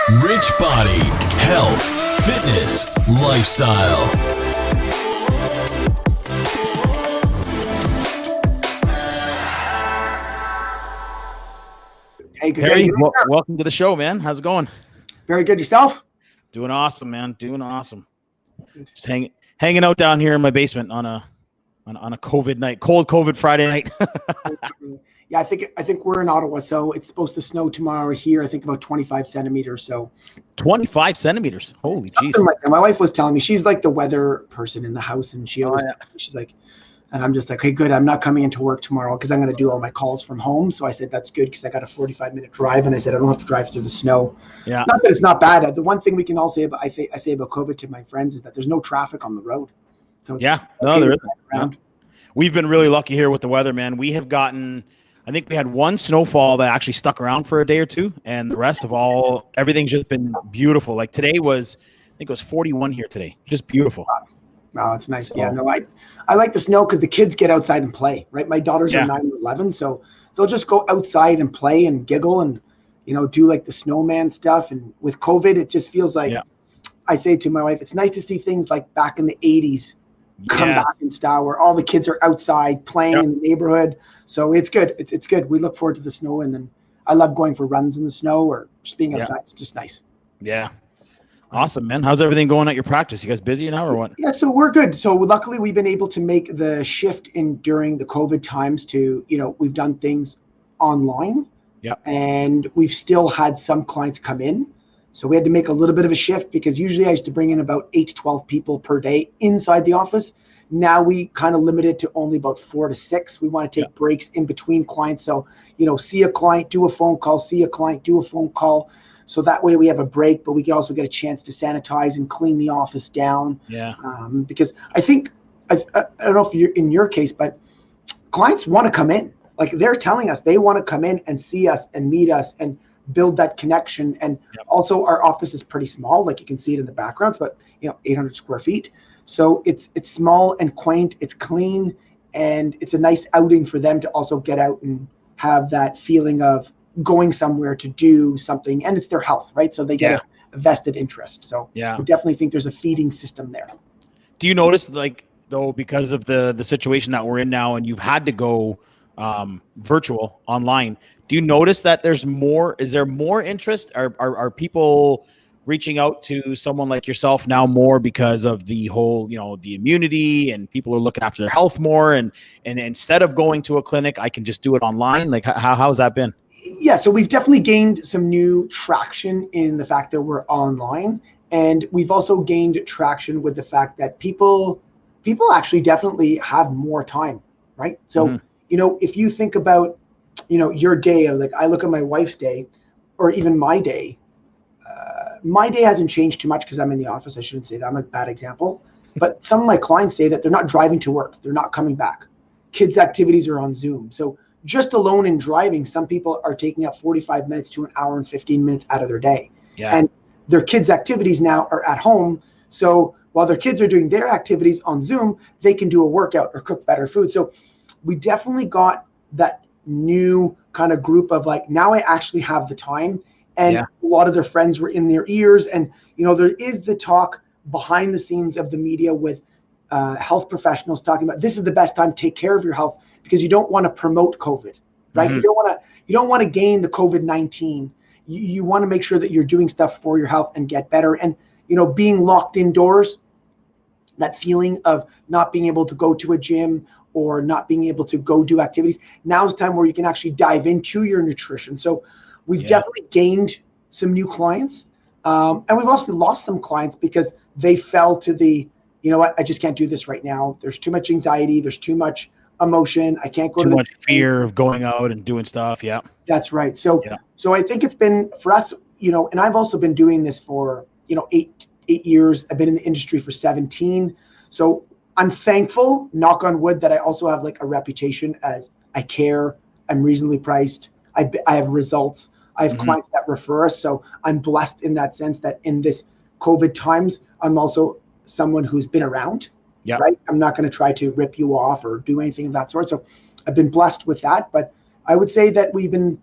Rich body, health, fitness, lifestyle. Hey, good Harry, day. welcome to the show, man. How's it going? Very good. Yourself? Doing awesome, man. Doing awesome. Just hanging out down here in my basement on a COVID night, cold COVID Friday night. Yeah, I think we're in Ottawa, so it's supposed to snow tomorrow here. I think about 25 centimeters. So 25 centimeters. Holy jeez. like that. My wife was telling me she's like the weather person in the house, and she always she's like, and I'm just like, hey, good. I'm not coming into work tomorrow because I'm going to do all my calls from home. So I said that's good because I got a 45-minute drive, and I said I don't have to drive through the snow. Yeah. Not that it's not bad. The one thing we can all say about I say about COVID to my friends is that there's no traffic on the road. So there isn't. Yeah. We've been really lucky here with the weather, man. We have gotten, I think we had one snowfall that actually stuck around for a day or two, and the rest of everything's just been beautiful. Like today was, I think it was 41 here today. Just beautiful. Wow, it's nice. So, yeah, no, I like the snow because the kids get outside and play, right? My daughters are 9 and 11, so they'll just go outside and play and giggle and, do like the snowman stuff. And with COVID, it just feels like, I say to my wife, it's nice to see things like back in the 80s come back in style where all the kids are outside playing in the neighborhood. So it's good. It's good. We look forward to the snow, and then I love going for runs in the snow or just being outside. It's just nice. Yeah. Awesome, man. How's everything going at your practice? You guys busy now or what? Yeah, so we're good. So luckily we've been able to make the shift during the COVID times to, we've done things online. Yeah. And we've still had some clients come in. So we had to make a little bit of a shift because usually I used to bring in about 8 to 12 people per day inside the office. Now we kind of limit it to only about 4 to 6. We want to take breaks in between clients. So, see a client, do a phone call, see a client, do a phone call. So that way we have a break, but we can also get a chance to sanitize and clean the office down. Yeah. Because I think, I don't know if you're in your case, but clients want to come in. Like they're telling us they want to come in and see us and meet us and build that connection. And also our office is pretty small. Like you can see it in the backgrounds, but 800 square feet. So it's small and quaint, it's clean, and it's a nice outing for them to also get out and have that feeling of going somewhere to do something, and it's their health, right? So they get a vested interest. So we definitely think there's a feeding system there. Do you notice, like, though, because of the situation that we're in now and you've had to go virtual online, do you notice that is there more interest? Are people reaching out to someone like yourself now more because of the whole, the immunity, and people are looking after their health more, and instead of going to a clinic, I can just do it online? Like how's that been? Yeah, so we've definitely gained some new traction in the fact that we're online, and we've also gained traction with the fact that people actually definitely have more time, right? So, if you think about, your day, like I look at my wife's day, or even my day hasn't changed too much because I'm in the office. I shouldn't say that. I'm a bad example. But some of my clients say that they're not driving to work. They're not coming back. Kids' activities are on Zoom. So just alone in driving, some people are taking up 45 minutes to an hour and 15 minutes out of their day. Yeah. And their kids' activities now are at home. So while their kids are doing their activities on Zoom, they can do a workout or cook better food. So we definitely got that new kind of group of like, now I actually have the time. And a lot of their friends were in their ears. And, there is the talk behind the scenes of the media with health professionals talking about this is the best time to take care of your health because you don't want to promote COVID, right? Mm-hmm. You don't want to gain the COVID-19. You want to make sure that you're doing stuff for your health and get better. And, being locked indoors, that feeling of not being able to go to a gym or not being able to go do activities, now's the time where you can actually dive into your nutrition. So we've definitely gained some new clients. And we've also lost some clients because they fell to the, I just can't do this right now. There's too much anxiety. There's too much emotion. I can't go too much fear of going out and doing stuff. Yeah, that's right. So I think it's been for us, and I've also been doing this for, 8 years. I've been in the industry for 17. So I'm thankful, knock on wood, that I also have like a reputation as I care. I'm reasonably priced. I have results. I have clients that refer us. So I'm blessed in that sense that in this COVID times, I'm also someone who's been around, right? I'm not going to try to rip you off or do anything of that sort. So I've been blessed with that. But I would say that we've been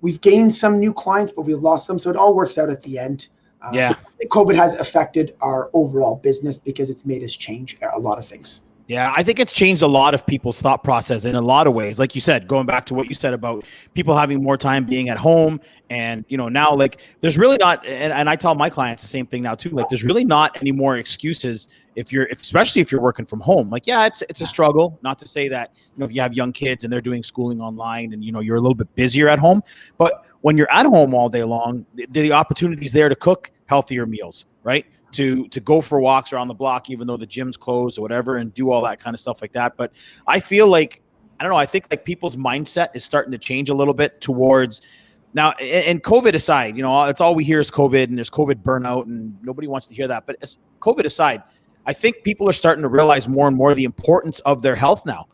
we've gained some new clients, but we've lost some. So it all works out at the end. Yeah. COVID has affected our overall business because it's made us change a lot of things. Yeah, I think it's changed a lot of people's thought process in a lot of ways. Like you said, going back to what you said about people having more time being at home. And, now like there's really not, and I tell my clients the same thing now too, like there's really not any more excuses especially if you're working from home. Like, yeah, it's a struggle, not to say that, if you have young kids and they're doing schooling online and, you're a little bit busier at home, but when you're at home all day long, the opportunity's there to cook healthier meals, right? To go for walks around the block, even though the gym's closed or whatever, and do all that kind of stuff like that. But I feel like, I don't know, I think like people's mindset is starting to change a little bit towards now, and COVID aside, it's all we hear is COVID and there's COVID burnout and nobody wants to hear that. But as COVID aside, I think people are starting to realize more and more the importance of their health now.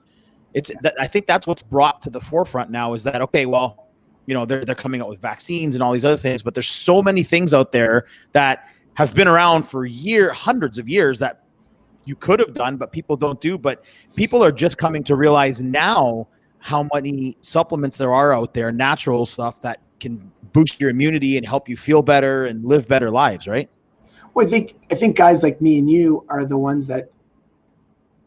I think that's what's brought to the forefront now is that, okay, well, they're coming out with vaccines and all these other things, but there's so many things out there that have been around for hundreds of years that you could have done, but people don't do. But people are just coming to realize now how many supplements there are out there, natural stuff that can boost your immunity and help you feel better and live better lives, right? Well, I think guys like me and you are the ones that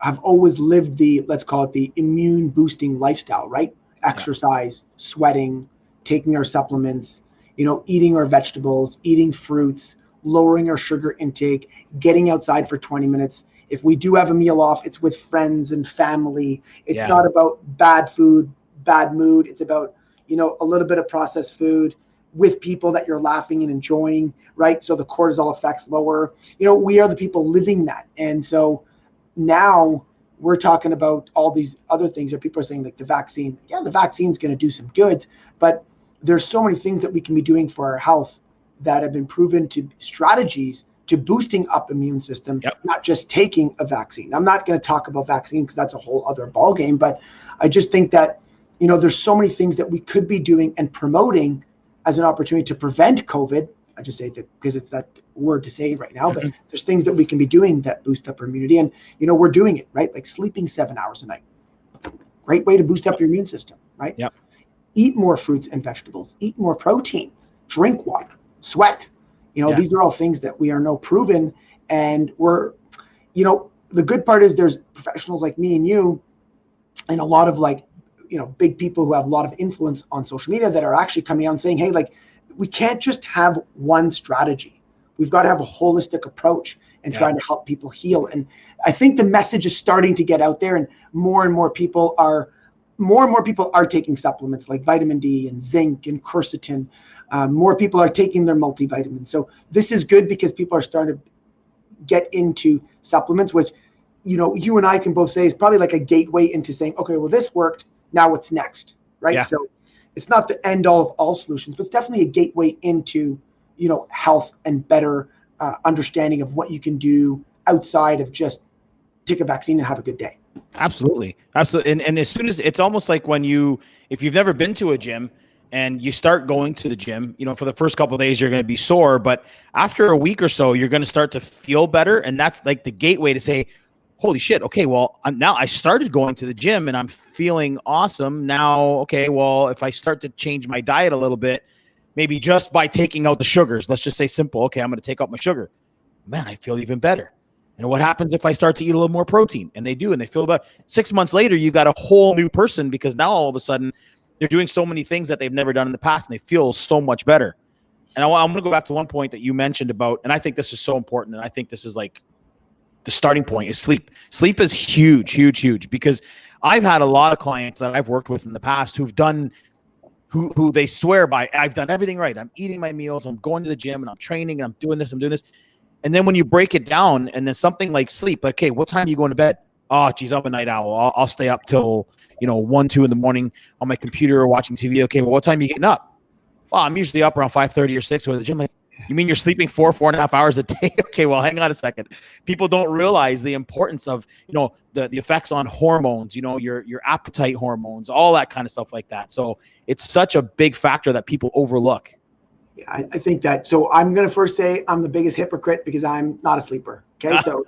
have always lived let's call it the immune boosting lifestyle, right? Exercise, sweating, taking our supplements, eating our vegetables, eating fruits, lowering our sugar intake, getting outside for 20 minutes. If we do have a meal off, it's with friends and family. It's not about bad food, bad mood. It's about, a little bit of processed food with people that you're laughing and enjoying, right? So the cortisol effect's lower. We are the people living that. And so now we're talking about all these other things that people are saying, like the vaccine. Yeah, the vaccine's going to do some good, but there's so many things that we can be doing for our health that have been proven to strategies to boosting up immune system, not just taking a vaccine. I'm not going to talk about vaccine because that's a whole other ballgame, but I just think that, there's so many things that we could be doing and promoting as an opportunity to prevent COVID. I just say that because it's that word to say right now, but there's things that we can be doing that boost up our immunity. And, we're doing it, right? Like sleeping 7 hours a night. Great way to boost up your immune system, right? Yep. Eat more fruits and vegetables, eat more protein, drink water, sweat. These are all things that we are now proven. And we're, the good part is there's professionals like me and you and a lot of big people who have a lot of influence on social media that are actually coming out and saying, hey, like, we can't just have one strategy. We've got to have a holistic approach and trying to help people heal. And I think the message is starting to get out there, and more people are taking supplements like vitamin D and zinc and quercetin. More people are taking their multivitamins. So this is good because people are starting to get into supplements, which, you and I can both say is probably like a gateway into saying, okay, well, this worked. Now what's next, right? Yeah. So it's not the end all of all solutions, but it's definitely a gateway into, health and better understanding of what you can do outside of just take a vaccine and have a good day. Absolutely. And as soon as it's almost like if you've never been to a gym and you start going to the gym, for the first couple of days, you're going to be sore, but after a week or so, you're going to start to feel better. And that's like the gateway to say, holy shit. Okay. Well, now I started going to the gym and I'm feeling awesome now. Okay. Well, if I start to change my diet a little bit, maybe just by taking out the sugars, let's just say simple. Okay. I'm going to take out my sugar. Man, I feel even better. And what happens if I start to eat a little more protein? And they do, and they feel about 6 months later, you got a whole new person because now all of a sudden they're doing so many things that they've never done in the past and they feel so much better. And I'm going to go back to one point that you mentioned about, and I think this is so important. And I think this is like the starting point is sleep. Sleep is huge, huge, huge, because I've had a lot of clients that I've worked with in the past who they swear by, I've done everything right. I'm eating my meals. I'm going to the gym and I'm training and I'm doing this. And then when you break it down and then something like sleep, like, okay, what time are you going to bed? Oh, geez, I'm a night owl. I'll stay up till, 1, 2 in the morning on my computer or watching TV. Okay, well, what time are you getting up? Well, I'm usually up around 5:30 or 6 or the gym. Like, you mean you're sleeping 4.5 hours a day? Okay, well, hang on a second. People don't realize the importance of, the effects on hormones, your appetite hormones, all that kind of stuff like that. So it's such a big factor that people overlook. Yeah, I think that. So I'm going to first say I'm the biggest hypocrite because I'm not a sleeper. Okay. So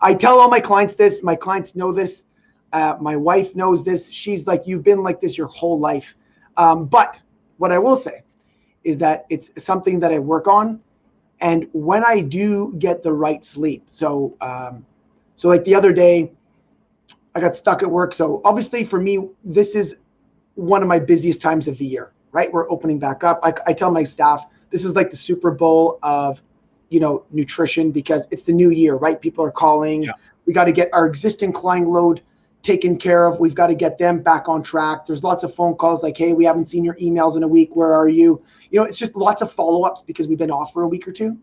I tell all my clients this, my clients know this. My wife knows this. She's like, you've been like this your whole life. But what I will say is that it's something that I work on. And when I do get the right sleep, so like the other day, I got stuck at work. So obviously for me, this is one of my busiest times of the year, right? We're opening back up. I tell my staff, this is like the Super Bowl of, nutrition, because it's the new year, right? People are calling. Yeah. We got to get our existing client load taken care of. We've got to get them back on track. There's lots of phone calls like, hey, we haven't seen your emails in a week. Where are you? It's just lots of follow-ups because we've been off for a week or two.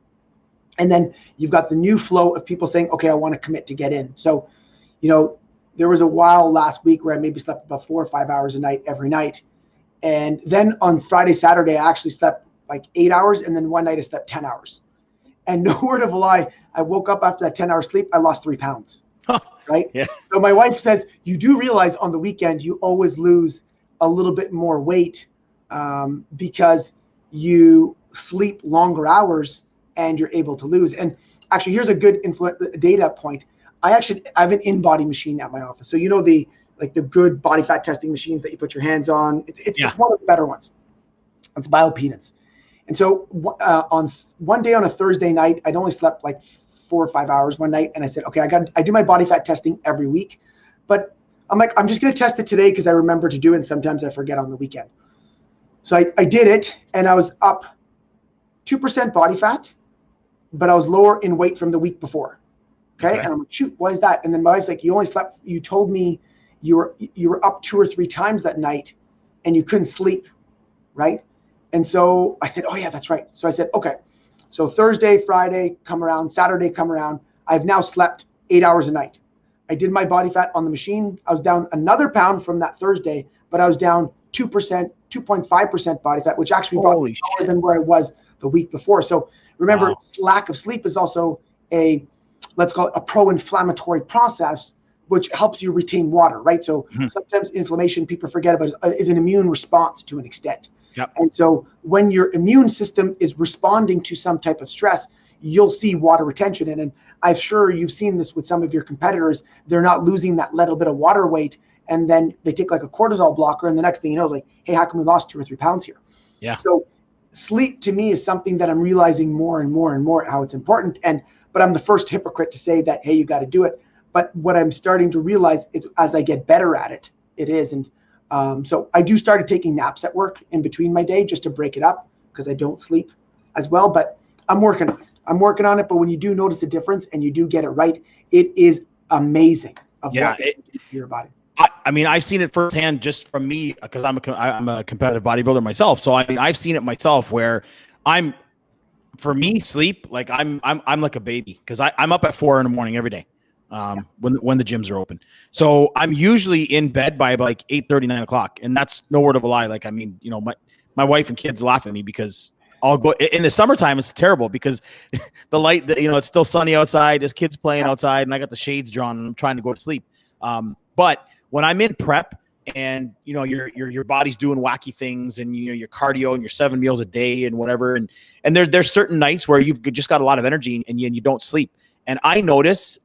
And then you've got the new flow of people saying, okay, I want to commit to get in. So, there was a while last week where I maybe slept about 4 or 5 hours a night every night. And then on Friday, Saturday, I actually slept like 8 hours. And then one night I slept 10 hours. And no word of a lie, I woke up after that 10-hour sleep, I lost 3 pounds. Right? Yeah. So my wife says, you do realize on the weekend, you always lose a little bit more weight because you sleep longer hours and you're able to lose. And actually, here's a good data point. I have an in-body machine at my office. So the good body fat testing machines that you put your hands on. It's one of the better ones. It's bioimpedance. And so on one day on a Thursday night, I'd only slept like 4 or 5 hours one night. And I said, okay, I do my body fat testing every week, but I'm like, I'm just going to test it today because I remember to do it. And sometimes I forget on the weekend. So I did it and I was up 2% body fat, but I was lower in weight from the week before. Okay. And I'm like, shoot, why is that? And then my wife's like, you told me you were up 2 or 3 times that night and you couldn't sleep. Right. And so I said, oh yeah, that's right. So I said, okay. So Thursday, Friday come around, Saturday come around. I've now slept 8 hours a night. I did my body fat on the machine. I was down another pound from that Thursday, but I was down 2%, 2.5% body fat, which actually brought me lower than where I was the week before. So remember, lack of sleep is also let's call it a pro-inflammatory process, which helps you retain water, right? So sometimes inflammation, people forget about, is an immune response to an extent. Yep. And so when your immune system is responding to some type of stress, you'll see water retention. And I'm sure you've seen this with some of your competitors. They're not losing that little bit of water weight. And then they take like a cortisol blocker. And the next thing you know is like, hey, how come we lost 2 or 3 pounds here? Yeah. So sleep to me is something that I'm realizing more and more and more how it's important. But I'm the first hypocrite to say that, hey, you got to do it. But what I'm starting to realize is as I get better at it, it is. And so I do started taking naps at work in between my day just to break it up because I don't sleep as well. But I'm working on it. But when you do notice a difference and you do get it right, it is amazing. Your body. I mean, I've seen it firsthand just from me because I'm a competitive bodybuilder myself. So I mean, I've seen it myself where for me, sleep, like I'm like a baby because I'm up at 4 a.m. every day. When the gyms are open. So I'm usually in bed by like 8:30, 9 o'clock. And that's no word of a lie. Like, I mean, my wife and kids laugh at me because I'll go in the summertime. It's terrible because the light, it's still sunny outside. There's kids playing outside and I got the shades drawn and I'm trying to go to sleep. But when I'm in prep and, your body's doing wacky things and, your cardio and your 7 meals a day and whatever. And there's certain nights where you've just got a lot of energy and you don't sleep. And I notice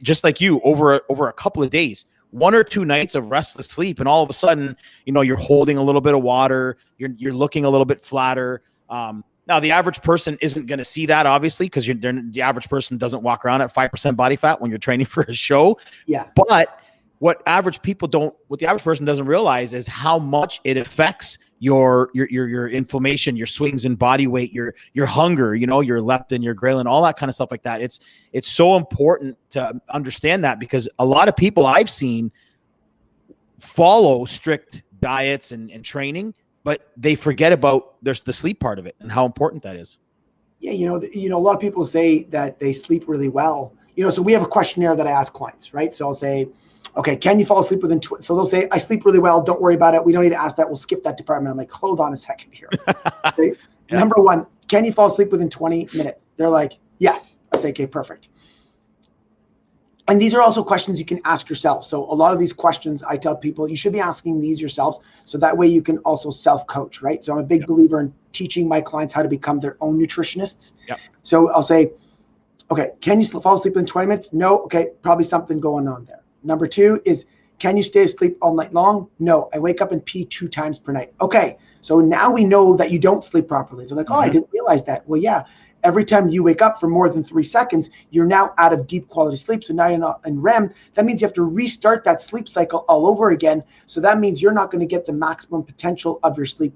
just like you over a couple of days, 1 or 2 nights of restless sleep. And all of a sudden, you're holding a little bit of water. You're looking a little bit flatter. Now the average person isn't going to see that obviously, because the average person doesn't walk around at 5% body fat when you're training for a show. Yeah. But what the average person doesn't realize is how much it affects your inflammation, your swings in body weight, your hunger, your leptin, your ghrelin, all that kind of stuff like that. It's so important to understand that because a lot of people I've seen follow strict diets and training, but they forget about there's the sleep part of it and how important that is. Yeah. A lot of people say that they sleep really well, so we have a questionnaire that I ask clients, right? So I'll say, okay, can you fall asleep within so they'll say, I sleep really well. Don't worry about it. We don't need to ask that. We'll skip that department. I'm like, hold on a second here. Okay? Yeah. Number 1, can you fall asleep within 20 minutes? They're like, yes. I say, okay, perfect. And these are also questions you can ask yourself. So a lot of these questions I tell people, you should be asking these yourselves. So that way you can also self-coach, right? So I'm a big believer in teaching my clients how to become their own nutritionists. Yep. So I'll say, okay, can you fall asleep within 20 minutes? No. Okay, probably something going on there. Number 2 is, Can you stay asleep all night long? No, I wake up and pee 2 times per night. Okay, so now we know that you don't sleep properly. They're like, oh, I didn't realize that. Well, yeah, every time you wake up for more than 3 seconds, you're now out of deep quality sleep. So now you're not in REM. That means you have to restart that sleep cycle all over again. So that means you're not going to get the maximum potential of your sleep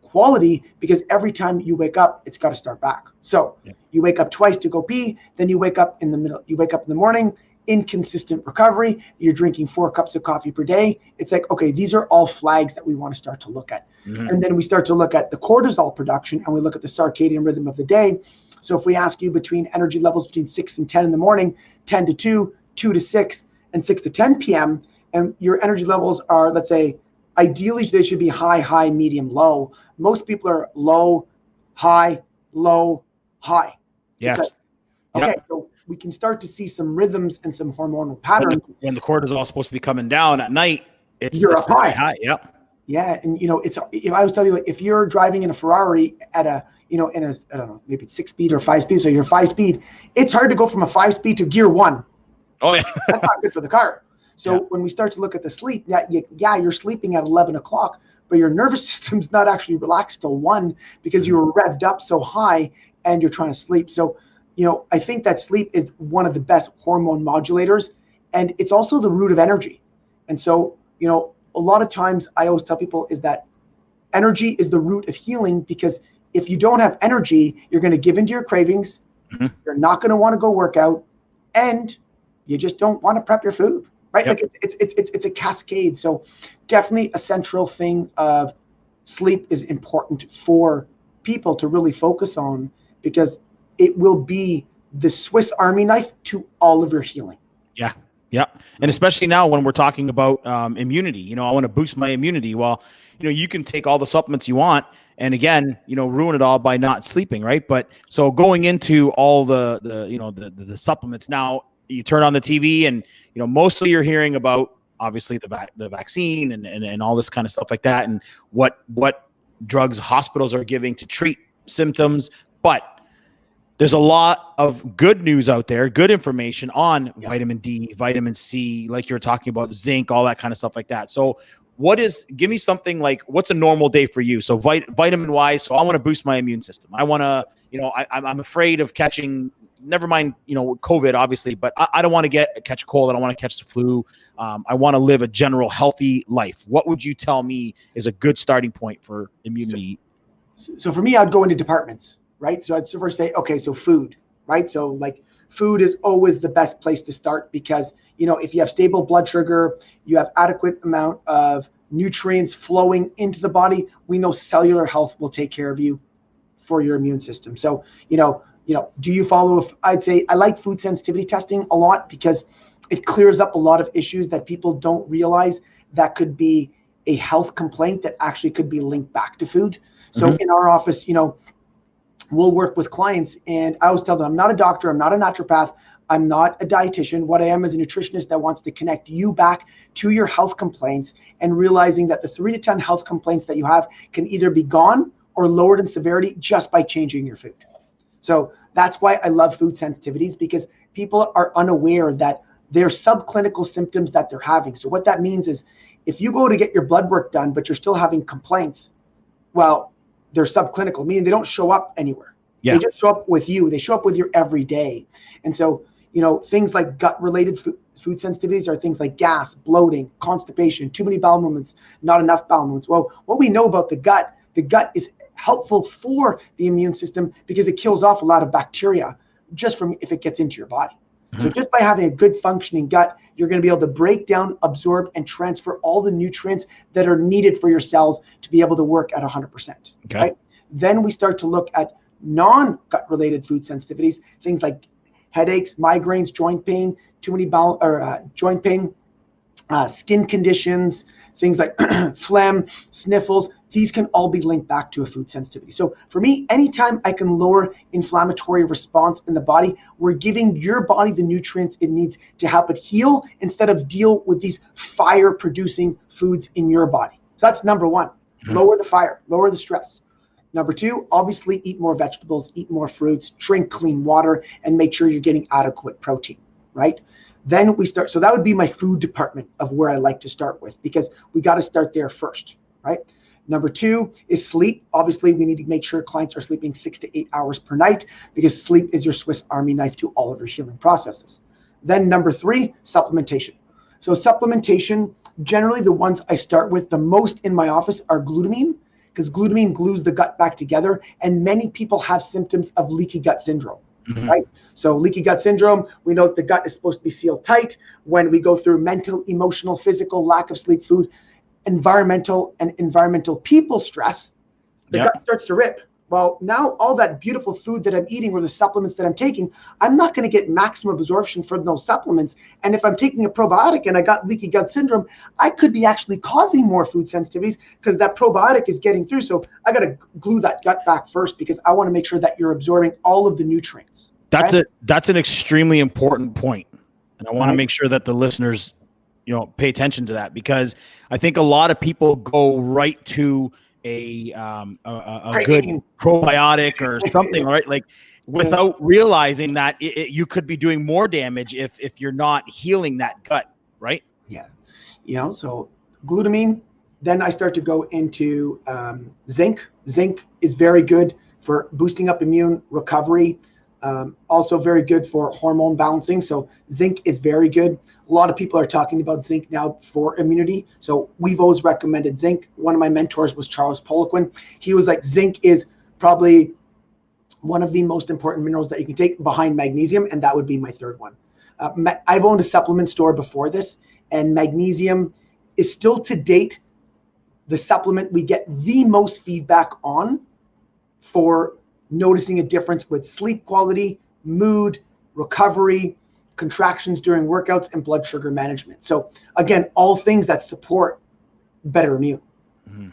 quality, because every time you wake up, it's got to start back. So you wake up twice to go pee, then you wake up in the middle, you wake up in the morning, inconsistent recovery, you're drinking 4 cups of coffee per day. It's like, okay, these are all flags that we want to start to look at. And then we start to look at the cortisol production, and we look at the circadian rhythm of the day. So if we ask you between energy levels between 6 and 10 in the morning, 10 to 2, 2 to 6, and 6 to 10 p.m., and your energy levels are, let's say, ideally they should be high, high, medium, low. Most people are low, high, low, high. Yes. Okay, so we can start to see some rhythms and some hormonal patterns. When the cortisol is supposed to be coming down at night, you're up high. Yep. Yeah, and if I was telling you, if you're driving in a Ferrari at a, I don't know, maybe it's 6 speed or 5 speed, so you're 5 speed, it's hard to go from a 5 speed to gear 1. Oh yeah. That's not good for the car. So when we start to look at the sleep, you're sleeping at 11 o'clock, but your nervous system's not actually relaxed till 1 because you were revved up so high and you're trying to sleep. So, I think that sleep is one of the best hormone modulators, and it's also the root of energy. And so, a lot of times I always tell people is that energy is the root of healing, because if you don't have energy, you're going to give into your cravings. You're not going to want to go work out, and you just don't want to prep your food. Right? Like it's a cascade. So definitely a central thing of sleep is important for people to really focus on, because it will be the Swiss Army knife to all of your healing. Yeah. Yeah. And especially now when we're talking about immunity, I want to boost my immunity. Well, you can take all the supplements you want and again, ruin it all by not sleeping. Right. But so going into all the supplements now, you turn on the TV and, mostly you're hearing about obviously the vaccine and all this kind of stuff like that. And what drugs hospitals are giving to treat symptoms. But there's a lot of good news out there, good information on vitamin D, vitamin C, like you're talking about, zinc, all that kind of stuff like that. So give me something like, what's a normal day for you? So vitamin wise, so I want to boost my immune system. I want to, I'm afraid of catching, never mind, COVID obviously, but I don't want to catch a cold. I don't want to catch the flu. I want to live a general healthy life. What would you tell me is a good starting point for immunity? So for me, I'd go into departments, right? So I'd first say, okay, so food, right? So like food is always the best place to start, because, if you have stable blood sugar, you have adequate amount of nutrients flowing into the body, we know cellular health will take care of you for your immune system. So, do you follow? I'd say I like food sensitivity testing a lot, because it clears up a lot of issues that people don't realize that could be a health complaint that actually could be linked back to food. So in our office, we'll work with clients, and I always tell them, I'm not a doctor, I'm not a naturopath, I'm not a dietitian. What I am is a nutritionist that wants to connect you back to your health complaints, and realizing that the 3 to 10 health complaints that you have can either be gone or lowered in severity just by changing your food. So that's why I love food sensitivities, because people are unaware that they're subclinical symptoms that they're having. So what that means is, if you go to get your blood work done, but you're still having complaints, well, they're subclinical, meaning they don't show up anywhere. Yeah. They just show up with you. They show up with you every day. And so, things like gut-related food sensitivities are things like gas, bloating, constipation, too many bowel movements, not enough bowel movements. Well, what we know about the gut is helpful for the immune system, because it kills off a lot of bacteria just from if it gets into your body. So just by having a good functioning gut, you're going to be able to break down, absorb, and transfer all the nutrients that are needed for your cells to be able to work at 100%. Okay. Right? Then we start to look at non-gut related food sensitivities, things like headaches, migraines, joint pain, too many bowel or joint pain, skin conditions, things like phlegm, sniffles. These can all be linked back to a food sensitivity. So for me, anytime I can lower inflammatory response in the body, we're giving your body the nutrients it needs to help it heal, instead of deal with these fire producing foods in your body. So that's number one, lower the fire, lower the stress. Number two, obviously eat more vegetables, eat more fruits, drink clean water, and make sure you're getting adequate protein, right? Then we start. So that would be my food department of where I like to start with, because we got to start there first, right? Number 2 is sleep. Obviously, we need to make sure clients are sleeping 6 to 8 hours per night, because sleep is your Swiss Army knife to all of your healing processes. Then number 3, supplementation. So supplementation, generally the ones I start with the most in my office are glutamine, because glutamine glues the gut back together, and many people have symptoms of leaky gut syndrome. Right? So leaky gut syndrome, we know that the gut is supposed to be sealed tight. When we go through mental, emotional, physical, lack of sleep, food, environmental people stress, the gut starts to rip. Well, now all that beautiful food that I'm eating or the supplements that I'm taking, I'm not going to get maximum absorption from those supplements. And if I'm taking a probiotic and I got leaky gut syndrome, I could be actually causing more food sensitivities because that probiotic is getting through. So I got to glue that gut back first, because I want to make sure that you're absorbing all of the nutrients. That's an extremely important point. And I want to make sure that the listeners, pay attention to that, because I think a lot of people go right to a good probiotic or something, right? Like, without realizing that you could be doing more damage if you're not healing that gut, right? Yeah. So glutamine, then I start to go into zinc. Zinc is very good for boosting up immune recovery. Also very good for hormone balancing. So zinc is very good. A lot of people are talking about zinc now for immunity. So we've always recommended zinc. One of my mentors was Charles Poliquin. He was like, zinc is probably one of the most important minerals that you can take behind magnesium. And that would be my third one. I've owned a supplement store before this, and magnesium is still to date the supplement we get the most feedback on for noticing a difference with sleep quality, mood, recovery, contractions during workouts, and blood sugar management. So again, all things that support better immune,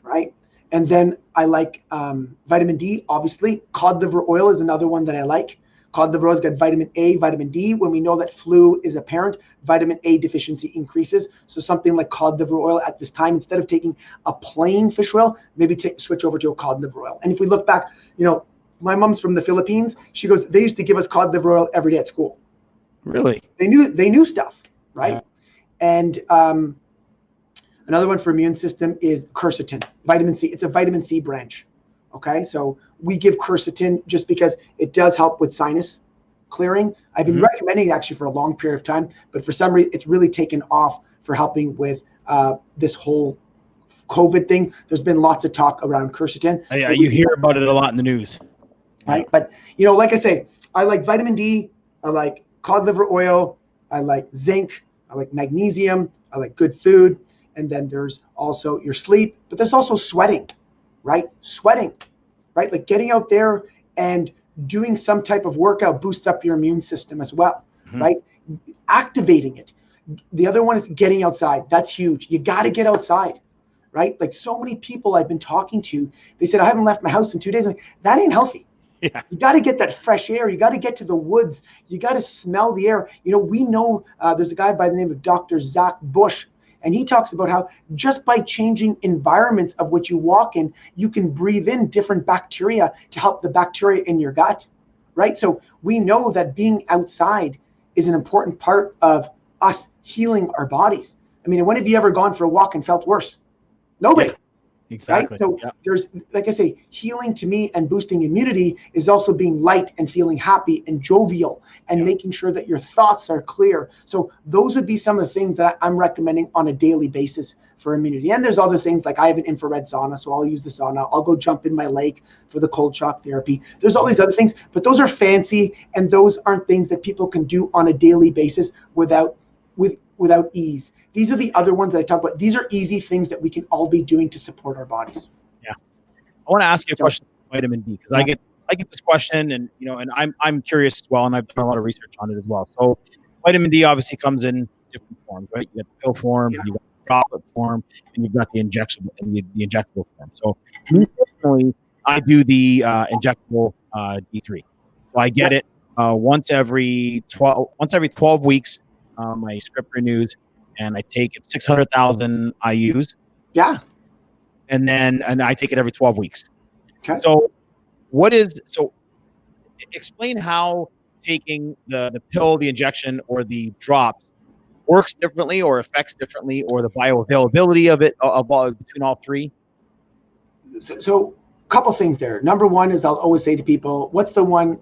right? And then I like vitamin D, obviously. Cod liver oil is another one that I like. Cod liver oil's got vitamin A, vitamin D. When we know that flu is apparent, vitamin A deficiency increases. So something like cod liver oil at this time, instead of taking a plain fish oil, maybe switch over to a cod liver oil. And if we look back, my mom's from the Philippines. She goes, they used to give us cod liver oil every day at school. Really? They knew stuff, right? And another one for immune system is quercetin, vitamin C. It's a vitamin C branch. Okay, so we give quercetin just because it does help with sinus clearing. I've been recommending it actually for a long period of time, but for some reason it's really taken off for helping with this whole COVID thing. There's been lots of talk around quercetin. Yeah, you hear about it a lot in the news. Right. But, like I say, I like vitamin D, I like cod liver oil, I like zinc, I like magnesium, I like good food. And then there's also your sleep, but there's also sweating, right? Sweating, right? Like getting out there and doing some type of workout boosts up your immune system as well, right? Activating it. The other one is getting outside. That's huge. You got to get outside, right? Like so many people I've been talking to, they said, I haven't left my house in 2 days. I'm like, that ain't healthy. Yeah. You got to get that fresh air. You got to get to the woods. You got to smell the air. We know there's a guy by the name of Dr. Zach Bush, and he talks about how just by changing environments of which you walk in, you can breathe in different bacteria to help the bacteria in your gut, right? So we know that being outside is an important part of us healing our bodies. I mean, when have you ever gone for a walk and felt worse? Nobody. Yeah. Exactly. Right? So there's, like I say, healing to me and boosting immunity is also being light and feeling happy and jovial and making sure that your thoughts are clear. So those would be some of the things that I'm recommending on a daily basis for immunity. And there's other things like I have an infrared sauna, so I'll use the sauna. I'll go jump in my lake for the cold shock therapy. There's all these other things, but those are fancy, and those aren't things that people can do on a daily basis without ease. These are the other ones that I talk about. These are easy things that we can all be doing to support our bodies. Yeah. I want to ask you a question about vitamin D, because I get this question, and I'm curious as well, and I've done a lot of research on it as well. So vitamin D obviously comes in different forms, right? You got the pill form, you got the droplet form, and you've got the injectable form. So me personally, I do the injectable D3. So I get it once every 12 weeks. My script renews, and I take it 600,000 IUs. Yeah. And I take it every 12 weeks. Okay. So explain how taking the pill, the injection, or the drops works differently or affects differently, or the bioavailability of it between all three? So a couple things there. Number one is I'll always say to people, what's the one?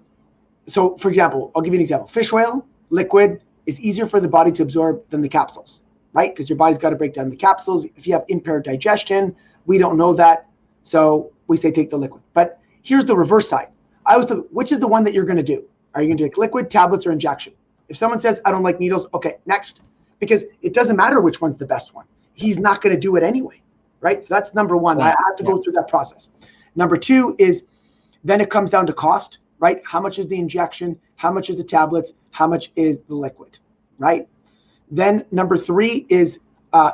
So for example, I'll give you an example. Fish oil, liquid, is easier for the body to absorb than the capsules, right? Because your body's got to break down the capsules. If you have impaired digestion, we don't know that. So we say take the liquid. But here's the reverse side. Which is the one that you're going to do? Are you going to take liquid, tablets, or injection? If someone says, I don't like needles, okay, next. Because it doesn't matter which one's the best one. He's not going to do it anyway, right? So that's number one. Right. I have to go through that process. Number two is then it comes down to cost, right? How much is the injection? How much is the tablets? How much is the liquid, right? Then number three is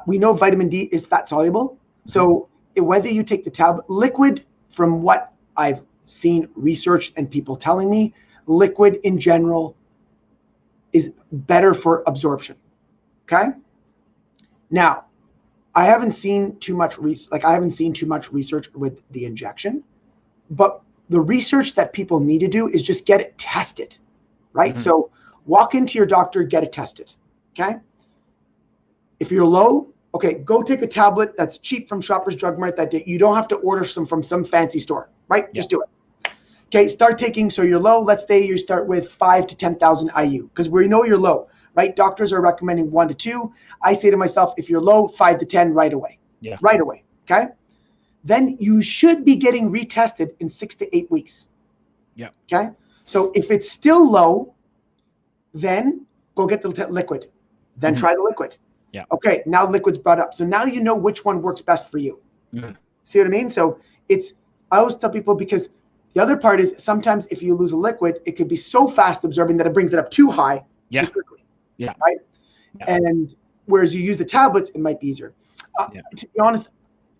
we know vitamin D is fat soluble. So whether you take the liquid, from what I've seen research and people telling me, liquid in general is better for absorption. Okay. Now, I haven't seen too much research with the injection, but the research that people need to do is just get it tested, right? Mm-hmm. So walk into your doctor, get it tested. Okay. If you're low, okay, go take a tablet that's cheap from Shoppers Drug Mart that day. You don't have to order some from some fancy store, right? Yeah. Just do it. Okay, start taking, so you're low, let's say you start with 5 to 10,000 IU, because we know you're low, right? Doctors are recommending 1 to 2. I say to myself, if you're low, 5 to 10 right away. Yeah. Right away, okay? Then you should be getting retested in 6 to 8 weeks. Yeah. Okay, so if it's still low, then go get the liquid. Then try the liquid. Yeah. Okay, now liquid's brought up. So now you know which one works best for you. Mm-hmm. See what I mean? So I always tell people, because the other part is sometimes if you lose a liquid, it could be so fast absorbing that it brings it up too high too quickly. Yeah. Right. Yeah. And whereas you use the tablets, it might be easier. To be honest,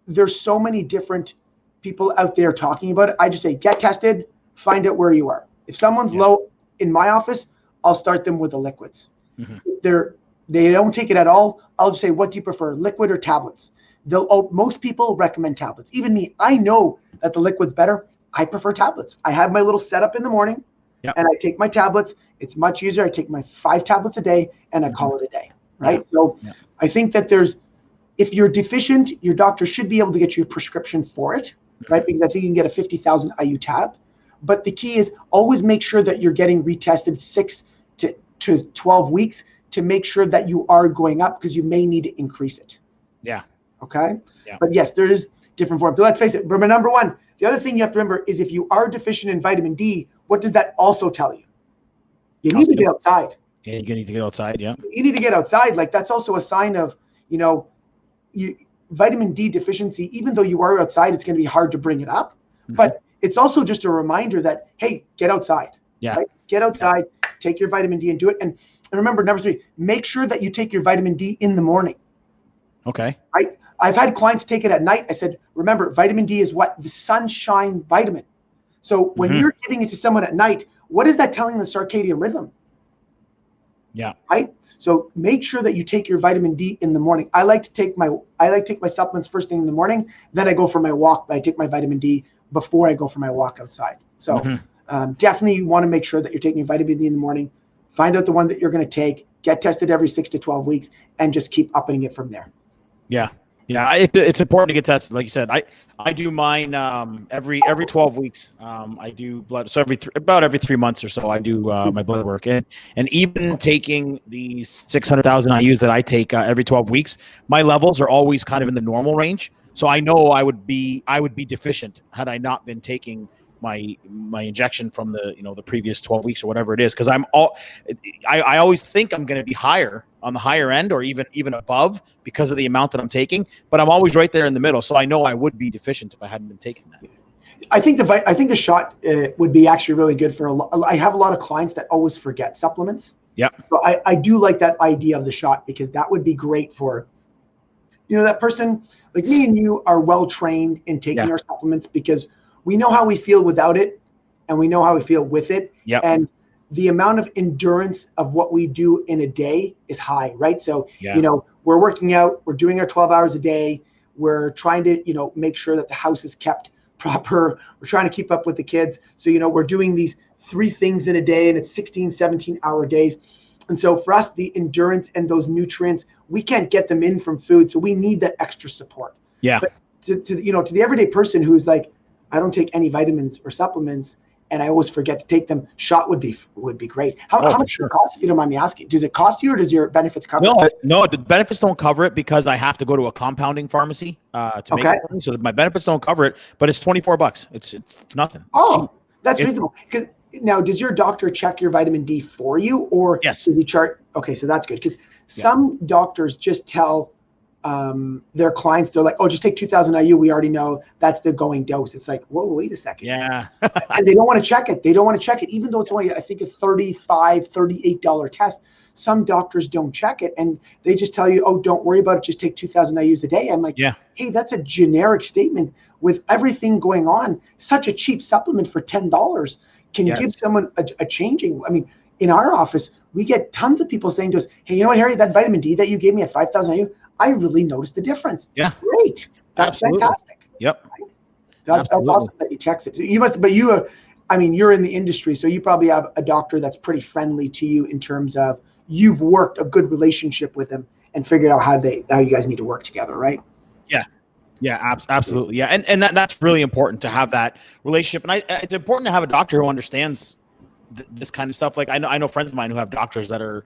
there's so many different people out there talking about it. I just say, get tested, find out where you are. If someone's low in my office, I'll start them with the liquids. Mm-hmm. If they don't take it at all, I'll just say, what do you prefer, liquid or tablets? Most people recommend tablets. Even me, I know that the liquid's better. I prefer tablets. I have my little setup in the morning and I take my tablets. It's much easier. I take my 5 tablets a day and I call it a day, right? So I think that if you're deficient, your doctor should be able to get you a prescription for it, right? Because I think you can get a 50,000 IU tab. But the key is always make sure that you're getting retested 6 to 12 weeks to make sure that you are going up, because you may need to increase it. Yeah. Okay. Yeah. But yes, there is different forms. But let's face it, remember, number one, the other thing you have to remember is if you are deficient in vitamin D, what does that also tell you? You need to get outside. Yeah, you need to get outside. Yeah. You need to get outside. Like that's also a sign of, vitamin D deficiency. Even though you are outside, it's going to be hard to bring it up. Mm-hmm. But it's also just a reminder that, hey, get outside. Yeah. Right? Get outside, take your vitamin D and do it. And remember, number 3, make sure that you take your vitamin D in the morning. Okay. Right? I've had clients take it at night. I said, remember, vitamin D is what? The sunshine vitamin. So when you're giving it to someone at night, what is that telling the circadian rhythm? Yeah. Right? So make sure that you take your vitamin D in the morning. I like to take my supplements first thing in the morning. Then I go for my walk, but I take my vitamin D before I go for my walk outside. So definitely you want to make sure that you're taking vitamin D in the morning. Find out the one that you're going to take, get tested every 6 to 12 weeks, and just keep upping it from there. Yeah. Yeah. It's important to get tested. Like you said, I do mine every 12 weeks. I do blood. So about every 3 months or so, I do my blood work. And even taking the 600,000 IUs that I take every 12 weeks, my levels are always kind of in the normal range. So I know I would be deficient had I not been taking my injection from the previous 12 weeks or whatever it is, because I always think I'm going to be higher on the higher end or even above because of the amount that I'm taking, but I'm always right there in the middle, so I know I would be deficient if I hadn't been taking that. I think the shot would be actually really good for I have a lot of clients that always forget supplements. Yeah. So I do like that idea of the shot, because that would be great for that person like me and you are well trained in taking our supplements, because we know how we feel without it and we know how we feel with it. Yep. And the amount of endurance of what we do in a day is high, right? So, we're working out, we're doing our 12 hours a day. We're trying to, make sure that the house is kept proper. We're trying to keep up with the kids. So, we're doing these 3 things in a day, and it's 16, 17 hour days. And so for us, the endurance and those nutrients, we can't get them in from food. So we need that extra support. Yeah. But to the everyday person who's like, I don't take any vitamins or supplements, and I always forget to take them, shot would be great. How much does it cost, if you don't mind me asking? Does it cost you, or does your benefits cover it? No, the benefits don't cover it because I have to go to a compounding pharmacy to make it for me. So my benefits don't cover it, but it's $24. It's nothing. It's cheap. That's reasonable. Because now, does your doctor check your vitamin D for you, or yes, does he chart? Okay, so that's good, because some doctors just tell their clients, they're like, oh, just take 2,000 IU. We already know that's the going dose. It's like, whoa, wait a second. Yeah. And they don't want to check it. They don't want to check it, even though it's only, I think, a $35, $38 test. Some doctors don't check it, and they just tell you, oh, don't worry about it. Just take 2,000 IUs a day. I'm like, hey, that's a generic statement. With everything going on, such a cheap supplement for $10 can give someone a changing. I mean, in our office, we get tons of people saying to us, hey, you know what, Harry, that vitamin D that you gave me at 5,000 IU, I really noticed the difference. Yeah. Great. That's fantastic. Yep. Right? That's awesome that you text it. You must, but you, I mean, you're in the industry, so you probably have a doctor that's pretty friendly to you in terms of you've worked a good relationship with them and figured out how you guys need to work together, right? Yeah. Yeah, absolutely. Yeah. And that's really important to have that relationship. And it's important to have a doctor who understands this kind of stuff. Like I know friends of mine who have doctors that are,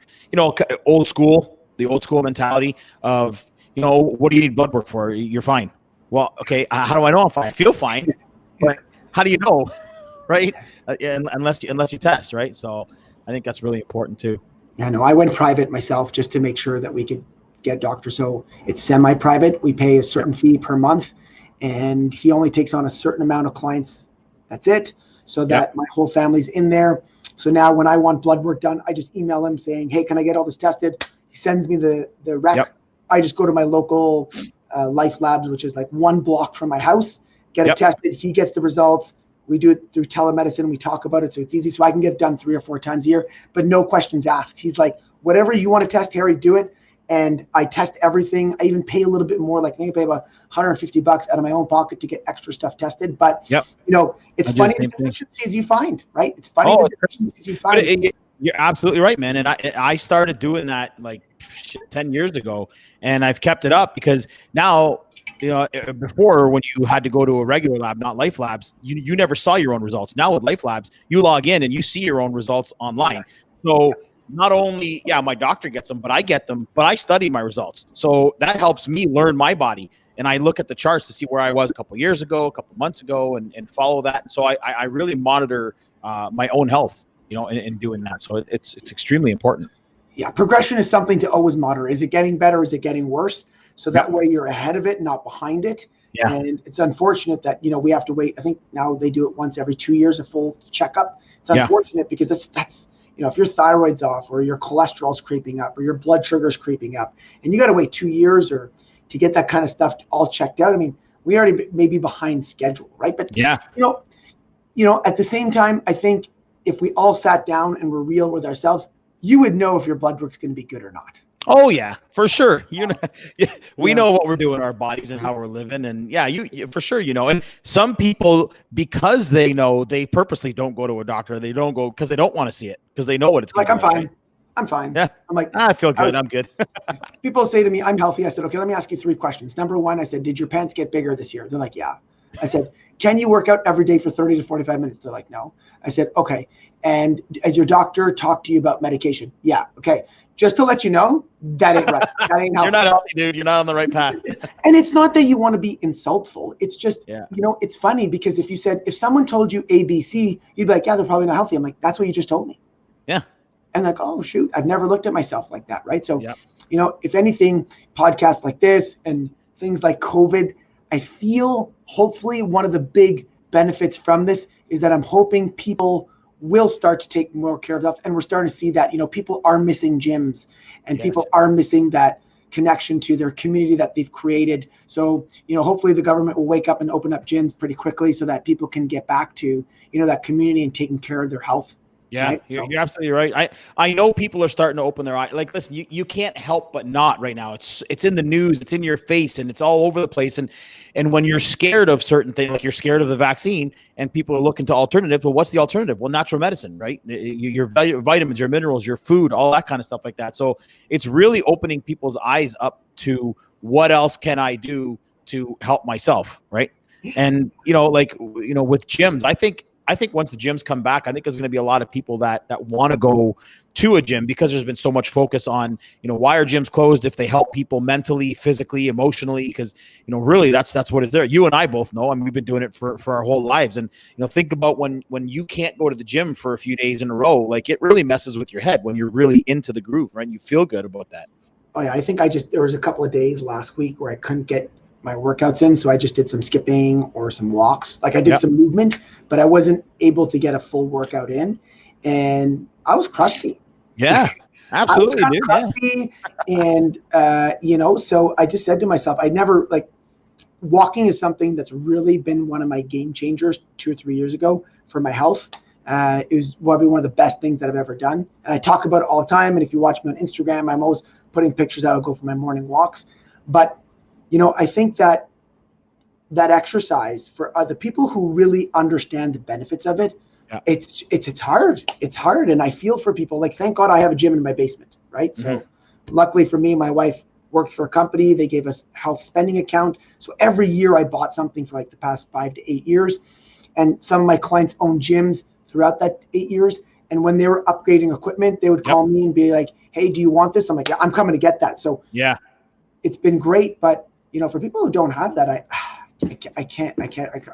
old school, the old school mentality of, what do you need blood work for? You're fine. Well, okay. How do I know if I feel fine? But how do you know? Right. Unless you test. Right. So I think that's really important too. Yeah, no, I went private myself just to make sure that we could get a doctor. So it's semi-private. We pay a certain fee per month, and he only takes on a certain amount of clients. That's it. So that my whole family's in there. So now when I want blood work done, I just email him saying, hey, can I get all this tested? He sends me the rec. Yep. I just go to my local Life Labs, which is like 1 block from my house, get it tested. He gets the results. We do it through telemedicine. We talk about it. So it's easy. So I can get it done 3 or 4 times a year, but no questions asked. He's like, whatever you want to test, Harry, do it. And I test everything. I even pay a little bit more. Like I think I pay about $150 out of my own pocket to get extra stuff tested. But it's funny the deficiencies you find, right? It's funny the deficiencies you find. You're absolutely right, man. And I started doing that like 10 years ago, and I've kept it up because now, before when you had to go to a regular lab, not Life Labs, you never saw your own results. Now with Life Labs, you log in and you see your own results online. So not only, my doctor gets them, but I get them, but I study my results. So that helps me learn my body. And I look at the charts to see where I was a couple of years ago, a couple of months ago, and follow that. So I really monitor my own health, in doing that. So it's extremely important. Yeah. Progression is something to always monitor. Is it getting better? Is it getting worse? So that way you're ahead of it, not behind it. Yeah. And it's unfortunate that, we have to wait. I think now they do it once every 2 years, a full checkup. It's unfortunate because that's if your thyroid's off or your cholesterol's creeping up or your blood sugar's creeping up and you got to wait 2 years or to get that kind of stuff all checked out. I mean, we already may be behind schedule, right? But at the same time, I think if we all sat down and were real with ourselves, you would know if your blood work's going to be good or not. Oh yeah, for sure. We know what we're doing in our bodies and how we're living, and you for sure. And some people, because they know, they purposely don't go to a doctor. They don't go because they don't want to see it because they know what it's like. I'm fine. Right? I'm fine. Yeah. I'm like, I feel good. I'm good. People say to me, I'm healthy. I said, okay, let me ask you 3 questions. Number 1, I said, did your pants get bigger this year? They're like, yeah. I said, can you work out every day for 30 to 45 minutes? They're like, no. I said, okay. And has your doctor talked to you about medication? Yeah. Okay. Just to let you know, that ain't right. That ain't healthy. You're not healthy, dude. You're not on the right path. And it's not that you want to be insultful. It's just, it's funny because if someone told you ABC, you'd be like, yeah, they're probably not healthy. I'm like, that's what you just told me. Yeah. And like, oh shoot, I've never looked at myself like that. Right. So, if anything, podcasts like this and things like COVID, I feel hopefully one of the big benefits from this is that I'm hoping people will start to take more care of health. And we're starting to see that, people are missing gyms and people are missing that connection to their community that they've created. So, hopefully the government will wake up and open up gyms pretty quickly so that people can get back to, that community and taking care of their health. Yeah, right? you're absolutely right. I know people are starting to open their eye. Like, listen, you can't help but not right now. It's in the news, it's in your face, and it's all over the place. And when you're scared of certain things, like you're scared of the vaccine, and people are looking to alternatives. Well, what's the alternative? Well, natural medicine, right? Your vitamins, your minerals, your food, all that kind of stuff like that. So it's really opening people's eyes up to what else can I do to help myself, right? And with gyms, I think once the gyms come back, I think there's going to be a lot of people that want to go to a gym because there's been so much focus on, why are gyms closed if they help people mentally, physically, emotionally? Because, really that's what it's there. You and I both know, I mean, we've been doing it for our whole lives. And, think about when you can't go to the gym for a few days in a row, like it really messes with your head when you're really into the groove, right? And you feel good about that. Oh yeah. I think there was a couple of days last week where I couldn't get my workouts in. So I just did some skipping or some walks. Like I did some movement, but I wasn't able to get a full workout in, and I was crusty. Yeah, absolutely. I was crusty. And, so I just said to myself, walking is something that's really been one of my game changers 2 or 3 years ago for my health. It was probably one of the best things that I've ever done. And I talk about it all the time. And if you watch me on Instagram, I'm always putting pictures out. I'll go for my morning walks. But I think that exercise for other people who really understand the benefits of it, it's hard. It's hard. And I feel for people. Like, thank God I have a gym in my basement, right? So luckily for me, my wife worked for a company. They gave us health spending account. So every year I bought something for like the past 5 to 8 years. And some of my clients own gyms throughout that 8 years. And when they were upgrading equipment, they would call me and be like, hey, do you want this? I'm like, yeah, I'm coming to get that. So it's been great. But for people who don't have that, I can't.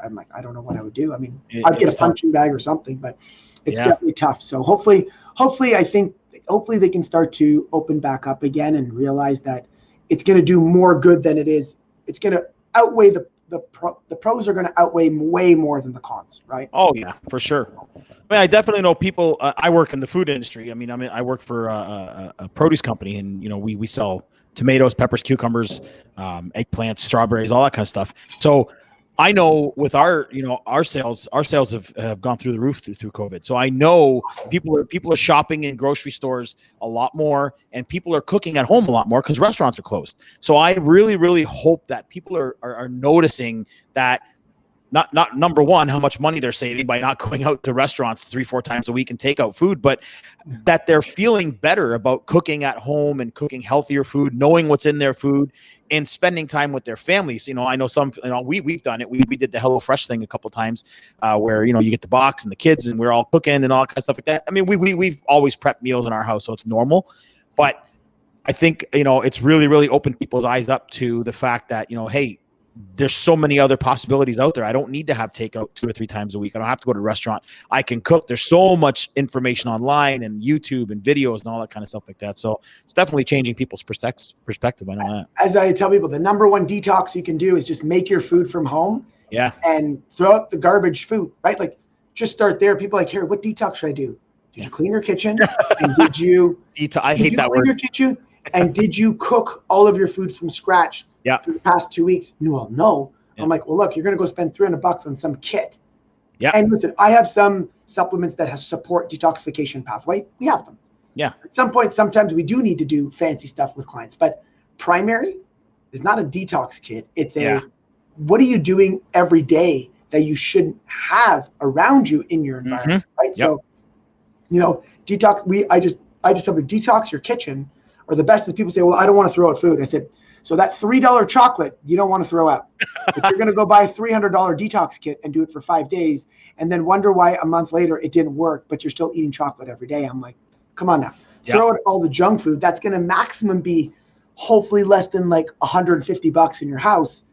I'm like, I don't know what I would do. I mean, I'd get a punching bag or something, but it's definitely tough. So hopefully they can start to open back up again and realize that it's going to do more good than it is. It's going to outweigh the pros are going to outweigh way more than the cons, right? Oh yeah, for sure. I mean, I definitely know people. I work in the food industry. I work for a produce company, and we sell tomatoes, peppers, cucumbers, eggplants, strawberries, all that kind of stuff. So I know with our sales have gone through the roof through COVID. So I know people are shopping in grocery stores a lot more, and people are cooking at home a lot more because restaurants are closed. So I really, really hope that people are noticing that. Not number one, how much money they're saving by not going out to restaurants 3-4 times a week and take out food, but that they're feeling better about cooking at home and cooking healthier food, knowing what's in their food, and spending time with their families. I know some, we've done it. We did the HelloFresh thing a couple of times where, you get the box and the kids and we're all cooking and all that kind of stuff like that. I mean, we've always prepped meals in our house, so it's normal, but I think, it's really, really opened people's eyes up to the fact that, hey, there's so many other possibilities out there. I don't need to have takeout 2 or 3 times a week. I don't have to go to a restaurant. I can cook. There's so much information online and YouTube and videos and all that kind of stuff like that. So it's definitely changing people's perspective. I know that. As I tell people, the number one detox you can do is just make your food from home. Yeah. And throw out the garbage food, right? Like, just start there. People are like, here, what detox should I do? Did you clean your kitchen? And did you? I hate that word. Your kitchen? And did you cook all of your food from scratch? For the past 2 weeks? No. Yeah. I'm like, well, look, you're going to go spend $300 on some kit. Yeah. And listen, I have some supplements that have support detoxification pathway. We have them. Yeah. At some point, sometimes we do need to do fancy stuff with clients, but primary is not a detox kit. It's what are you doing every day that you shouldn't have around you in your environment, right? Yep. So, detox. I just tell them, detox your kitchen. Or the best is people say, well, I don't want to throw out food. I said, so that $3 chocolate you don't want to throw out. But you're going to go buy a $300 detox kit and do it for 5 days and then wonder why a month later it didn't work, but you're still eating chocolate every day. I'm like, come on now. Throw out all the junk food. That's going to maximum be hopefully less than like $150 in your house.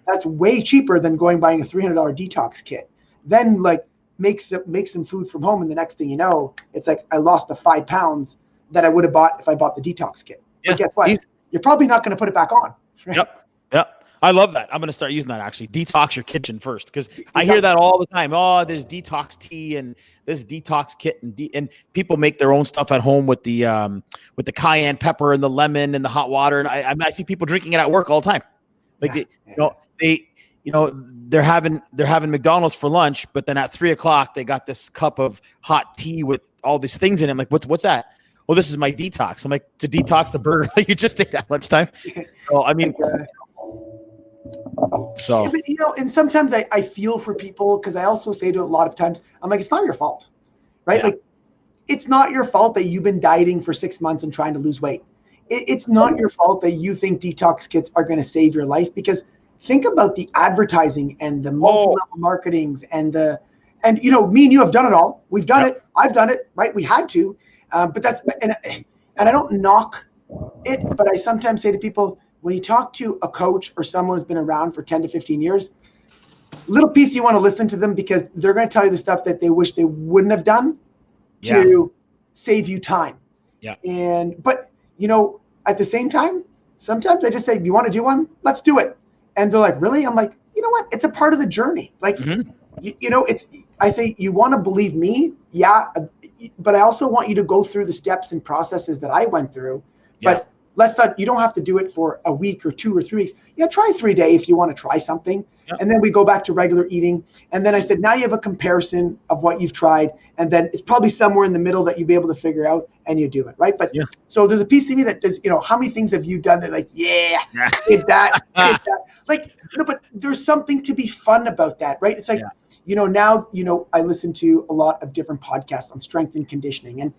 That's way cheaper than buying a $300 detox kit. Then make some food from home, and the next thing you know, it's like I lost the 5 pounds that I would have bought if I bought the detox kit. But guess what? You're probably not going to put it back on. Right? Yep. I love that. I'm going to start using that actually. Detox your kitchen first, because I hear that all the time. Oh, there's detox tea and this detox kit, and people make their own stuff at home with the cayenne pepper and the lemon and the hot water. And I see people drinking it at work all the time. you know, they're having McDonald's for lunch, but then at 3:00 they got this cup of hot tea with all these things in it. I'm like, what's that? Well, this is my detox. I'm like, to detox the burger that you just ate at lunchtime. So I mean, so yeah, but, you know, and sometimes I feel for people, because I also say to a lot of times, I'm like, it's not your fault, right? Yeah. Like, it's not your fault that you've been dieting for 6 months and trying to lose weight. It's not your fault that you think detox kits are going to save your life, because think about the advertising and the multi-level marketings and you know, me and you have done it all. We've done it. I've done it, right? We had to, but that's, and I don't knock it, but I sometimes say to people, when you talk to a coach or someone who's been around for 10 to 15 years, little piece you want to listen to them, because they're going to tell you the stuff that they wish they wouldn't have done to save you time. Yeah. But you know, at the same time, sometimes I just say, you want to do one? Let's do it. And they're like, really? I'm like, you know what? It's a part of the journey. Like, you know, I say, you want to believe me? Yeah. But I also want you to go through the steps and processes that I went through. But you don't have to do it for a week or 2 or 3 weeks. Yeah, try 3 days if you want to try something. And then we go back to regular eating. And then I said, now you have a comparison of what you've tried. And then it's probably somewhere in the middle that you'll be able to figure out, and you do it, right? But so there's a piece of me that does, you know, how many things have you done that like, did that. Like, no, but there's something to be fun about that, right? It's like, you know, now, you know, I listen to a lot of different podcasts on strength and conditioning. And,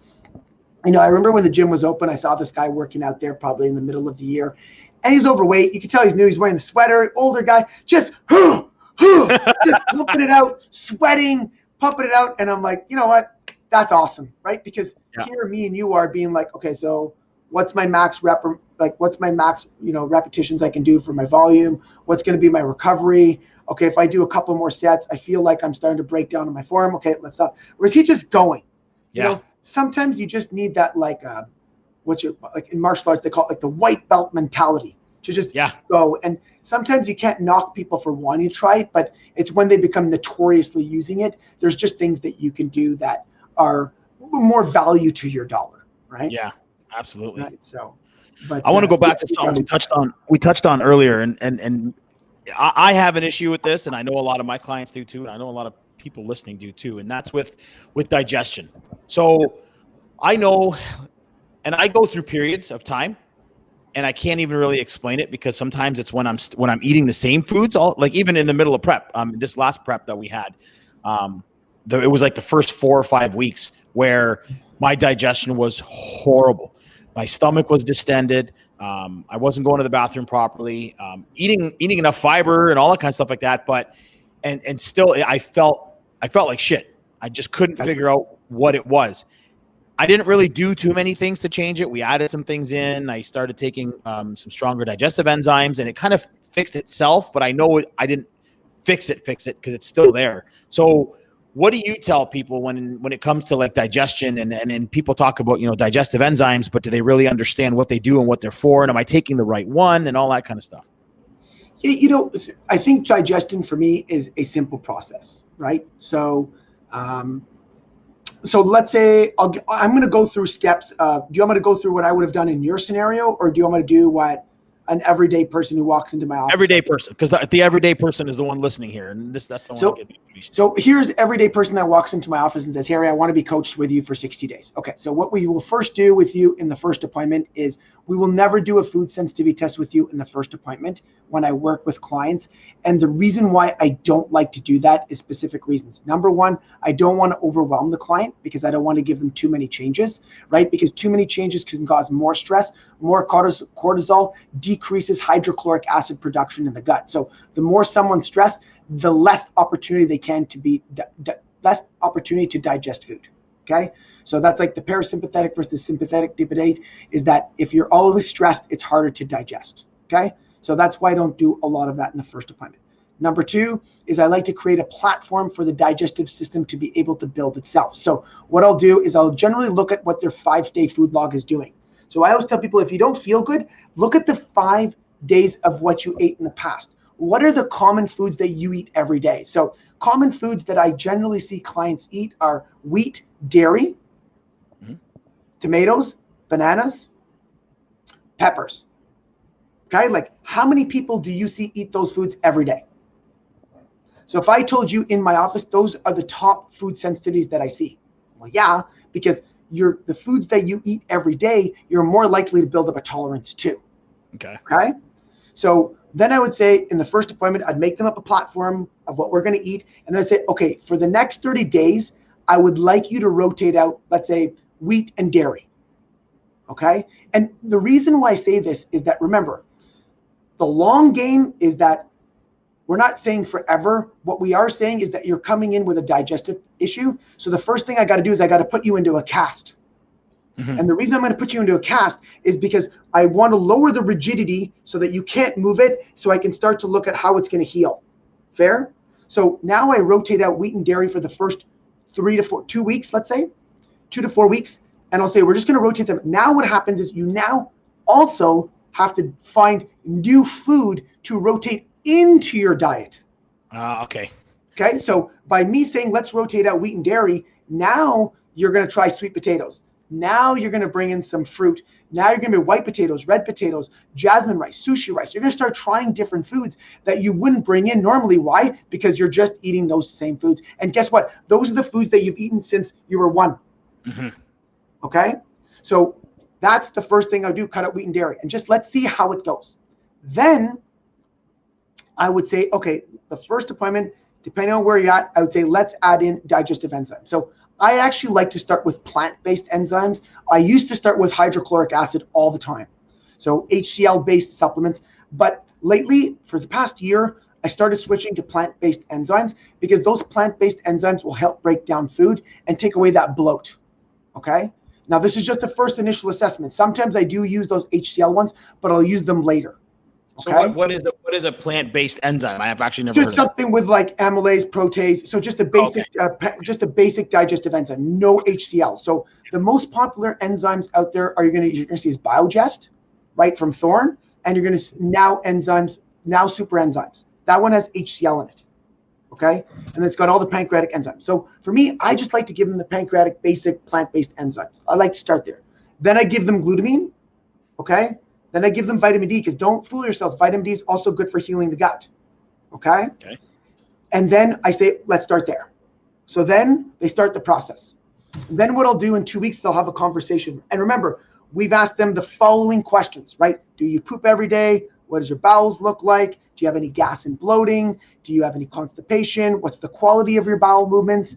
you know, I remember when the gym was open, I saw this guy working out there probably in the middle of the year, and he's overweight. You can tell he's new. He's wearing the sweater, older guy, just just pumping it out, sweating, pumping it out. And I'm like, you know what? That's awesome, right? Because here me and you are being like, okay, so what's my max what's my max, you know, repetitions I can do for my volume? What's going to be my recovery? Okay, if I do a couple more sets, I feel like I'm starting to break down in my form. Okay, let's stop. Or is he just going? You know, sometimes you just need that, like in martial arts, they call it like the white belt mentality, to just go. And sometimes you can't knock people for wanting to try it, but it's when they become notoriously using it, there's just things that you can do that are more value to your dollar, right? Yeah, absolutely. Right? So, but I want to go back to something we touched on earlier, and I have an issue with this, and I know a lot of my clients do too, and I know a lot of people listening do too, and that's with digestion. So I know, and I go through periods of time, and I can't even really explain it, because sometimes it's when I'm eating the same foods, like even in the middle of prep. This last prep that we had, it was like the first 4 or 5 weeks where my digestion was horrible. My stomach was distended. I wasn't going to the bathroom properly, eating enough fiber and all that kind of stuff like that. But, and still I felt like shit. I just couldn't figure out what it was. I didn't really do too many things to change it. We added some things in. I started taking some stronger digestive enzymes, and it kind of fixed itself, but I know I didn't fix it because it's still there. So what do you tell people when it comes to like digestion, and people talk about, you know, digestive enzymes, but do they really understand what they do and what they're for? And am I taking the right one and all that kind of stuff? You know, I think digestion for me is a simple process, right? So, so let's say I'm going to go through steps. Do you want me to go through what I would have done in your scenario, or do you want me to do what an everyday person who walks into my office? Everyday person, because the everyday person is the one listening here, and that's the one. So here's everyday person that walks into my office and says, Harry, I want to be coached with you for 60 days. Okay, so what we will first do with you in the first appointment is we will never do a food sensitivity test with you in the first appointment when I work with clients. And the reason why I don't like to do that is specific reasons. Number one, I don't want to overwhelm the client, because I don't want to give them too many changes, right? Because too many changes can cause more stress, more cortisol, decreases hydrochloric acid production in the gut. So the more someone's stressed, the less opportunity they can to be less opportunity to digest food. Okay, so that's like the parasympathetic versus sympathetic debate, is that if you're always stressed, it's harder to digest. Okay, so that's why I don't do a lot of that in the first appointment. Number two is I like to create a platform for the digestive system to be able to build itself. So what I'll do is I'll generally look at what their 5-day food log is doing. So I always tell people, if you don't feel good, look at the 5 days of what you ate in the past. What are the common foods that you eat every day? So common foods that I generally see clients eat are wheat, dairy, tomatoes, bananas, peppers. Okay, like how many people do you see eat those foods every day? So if I told you in my office, those are the top food sensitivities that I see. Well, yeah, because the foods that you eat every day, you're more likely to build up a tolerance to. Okay. So then I would say in the first appointment, I'd make them up a platform of what we're going to eat. And then I'd say, okay, for the next 30 days, I would like you to rotate out, let's say, wheat and dairy. Okay. And the reason why I say this is that, remember, the long game is that we're not saying forever. What we are saying is that you're coming in with a digestive issue. So the first thing I got to do is I got to put you into a cast. And the reason I'm going to put you into a cast is because I want to lower the rigidity so that you can't move it, so I can start to look at how it's going to heal. Fair? So now I rotate out wheat and dairy for the first 2 weeks, let's say, 2 to 4 weeks. And I'll say, we're just going to rotate them. Now what happens is you now also have to find new food to rotate into your diet. Okay. Okay. So by me saying, let's rotate out wheat and dairy, now you're going to try sweet potatoes. Now you're going to bring in some fruit. Now you're going to be white potatoes, red potatoes, jasmine rice, sushi rice. You're going to start trying different foods that you wouldn't bring in normally. Why? Because you're just eating those same foods. And guess what? Those are the foods that you've eaten since you were 1. Okay. So that's the first thing I do, cut out wheat and dairy, and just let's see how it goes. Then I would say, okay, the first appointment, depending on where you're at, I would say, let's add in digestive enzymes. So I actually like to start with plant-based enzymes. I used to start with hydrochloric acid all the time. So HCl-based supplements. But lately, for the past year, I started switching to plant-based enzymes because those plant-based enzymes will help break down food and take away that bloat. Okay? Now, this is just the first initial assessment. Sometimes I do use those HCl ones, but I'll use them later. Okay? So what is a plant-based enzyme? I have actually never heard of something with like amylase, protease. So just a basic, just a basic digestive enzyme, no HCl. So the most popular enzymes out there you're going to see is Biogest, right, from Thorne, and you're going to now super enzymes. That one has HCl in it. Okay, and it's got all the pancreatic enzymes. So for me, I just like to give them the pancreatic basic plant-based enzymes. I like to start there. Then I give them glutamine. Okay. Then I give them vitamin D, because don't fool yourselves. Vitamin D is also good for healing the gut. Okay? And then I say, let's start there. So then they start the process. And then what I'll do in 2 weeks, they'll have a conversation. And remember, we've asked them the following questions, right? Do you poop every day? What does your bowels look like? Do you have any gas and bloating? Do you have any constipation? What's the quality of your bowel movements?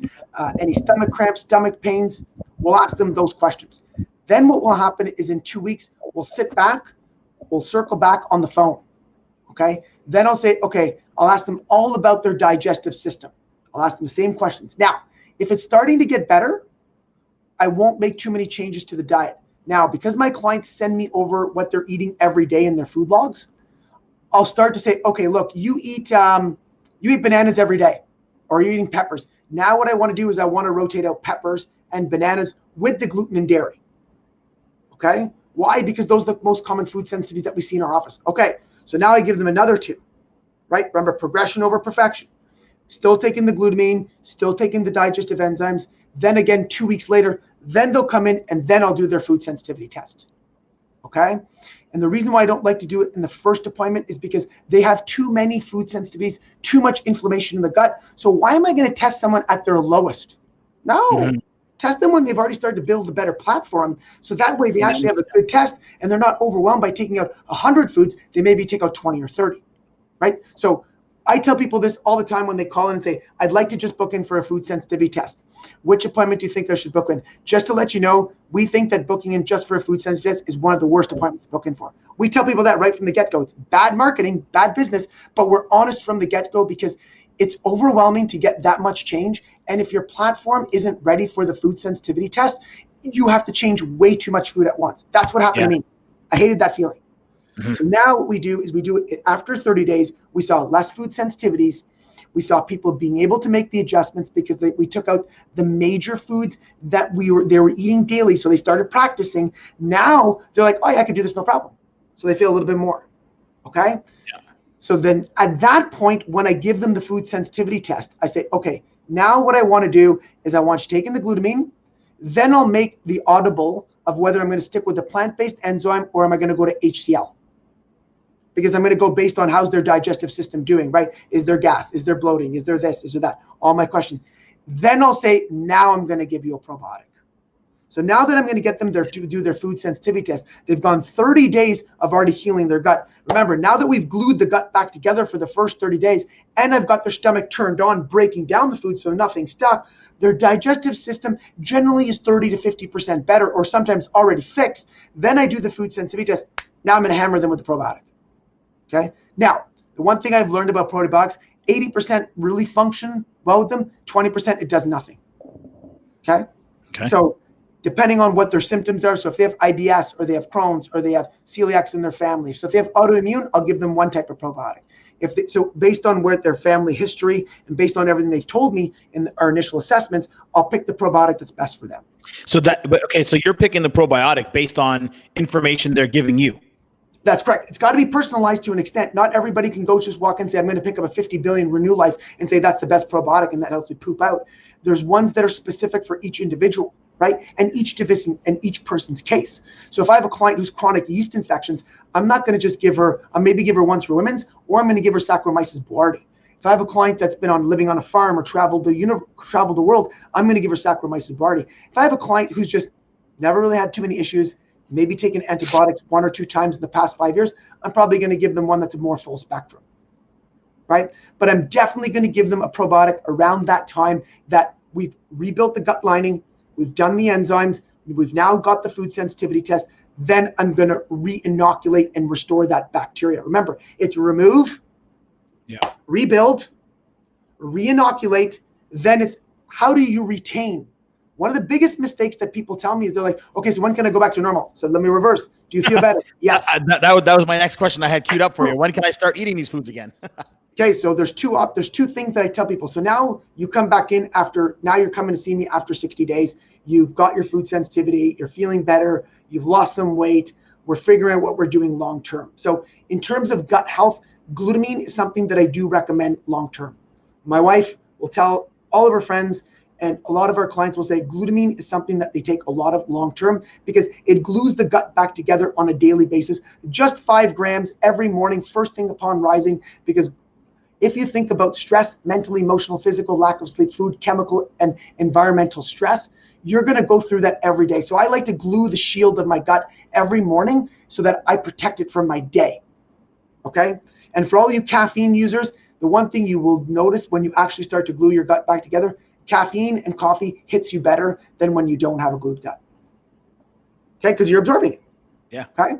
Any stomach cramps, stomach pains? We'll ask them those questions. Then what will happen is in 2 weeks, we'll sit back. We'll circle back on the phone. Okay. Then I'll say, okay, I'll ask them all about their digestive system. I'll ask them the same questions. Now, if it's starting to get better, I won't make too many changes to the diet. Now, because my clients send me over what they're eating every day in their food logs, I'll start to say, okay, look, you eat bananas every day, or you're eating peppers. Now what I want to do is I want to rotate out peppers and bananas with the gluten and dairy. Okay. Why? Because those are the most common food sensitivities that we see in our office. Okay, so now I give them another 2, right? Remember, progression over perfection. Still taking the glutamine, still taking the digestive enzymes. Then again, 2 weeks later, then they'll come in and then I'll do their food sensitivity test. Okay? And the reason why I don't like to do it in the first appointment is because they have too many food sensitivities, too much inflammation in the gut. So why am I going to test someone at their lowest? No. Test them when they've already started to build a better platform. So that way they actually have a good test and they're not overwhelmed by taking out 100 foods. They maybe take out 20 or 30, right? So I tell people this all the time when they call in and say, I'd like to just book in for a food sensitivity test. Which appointment do you think I should book in? Just to let you know, we think that booking in just for a food sensitivity test is one of the worst appointments to book in for. We tell people that right from the get-go. It's bad marketing, bad business, but we're honest from the get-go because it's overwhelming to get that much change. And if your platform isn't ready for the food sensitivity test, you have to change way too much food at once. That's what happened to me. I hated that feeling. So now what we do is we do it after 30 days. We saw less food sensitivities. We saw people being able to make the adjustments because we took out the major foods that they were eating daily. So they started practicing. Now they're like, oh yeah, I can do this, no problem. So they feel a little bit more. Okay. So then at that point, when I give them the food sensitivity test, I say, okay, now what I want to do is I want you taking the glutamine, then I'll make the audible of whether I'm going to stick with the plant-based enzyme or am I going to go to HCl. because I'm going to go based on how's their digestive system doing, right? Is there gas? Is there bloating? Is there this? Is there that? All my questions. Then I'll say, now I'm going to give you a probiotic. So now that I'm going to get them there to do their food sensitivity test, they've gone 30 days of already healing their gut. Remember, now that we've glued the gut back together for the first 30 days, and I've got their stomach turned on, breaking down the food so nothing's stuck, their digestive system generally is 30 to 50% better, or sometimes already fixed. Then I do the food sensitivity test. Now I'm going to hammer them with the probiotic. Okay. Now, the one thing I've learned about probiotics, 80% really function well with them, 20% it does nothing. Okay. So depending on what their symptoms are. So if they have IBS or they have Crohn's or they have celiacs in their family. So if they have autoimmune, I'll give them one type of probiotic. So based on where their family history and based on everything they've told me in our initial assessments, I'll pick the probiotic that's best for them. So so you're picking the probiotic based on information they're giving you. That's correct. It's got to be personalized to an extent. Not everybody can go just walk and say, I'm going to pick up a 50 billion Renew Life and say that's the best probiotic and that helps me poop out. There's ones that are specific for each individual, right? And each division and each person's case. So if I have a client who's chronic yeast infections, I'm not going to just give her, I'll maybe give her one for women's, or I'm going to give her Saccharomyces boulardii. If I have a client that's been living on a farm or traveled the world, I'm going to give her Saccharomyces boulardii. If I have a client who's just never really had too many issues, maybe taken antibiotics 1 or 2 times in the past 5 years, I'm probably going to give them one that's a more full spectrum, right? But I'm definitely going to give them a probiotic around that time that we've rebuilt the gut lining, we've done the enzymes, we've now got the food sensitivity test, then I'm going to re-inoculate and restore that bacteria. Remember, it's remove, rebuild, re-inoculate, then it's how do you retain? One of the biggest mistakes that people tell me is they're like, okay, so when can I go back to normal? So let me reverse. Do you feel better? Yes. That was my next question I had queued up for you. When can I start eating these foods again? Okay, so there's two things that I tell people. So now you come back in now you're coming to see me after 60 days. You've got your food sensitivity. You're feeling better. You've lost some weight. We're figuring out what we're doing long-term. So in terms of gut health, glutamine is something that I do recommend long-term. My wife will tell all of her friends, and a lot of our clients will say glutamine is something that they take a lot of long-term because it glues the gut back together on a daily basis. Just 5 grams every morning, first thing upon rising, because if you think about stress, mental, emotional, physical, lack of sleep, food, chemical, and environmental stress, you're going to go through that every day. So I like to glue the shield of my gut every morning so that I protect it from my day. Okay? And for all you caffeine users, the one thing you will notice when you actually start to glue your gut back together, caffeine and coffee hits you better than when you don't have a glued gut. Okay? Because you're absorbing it. Yeah. Okay?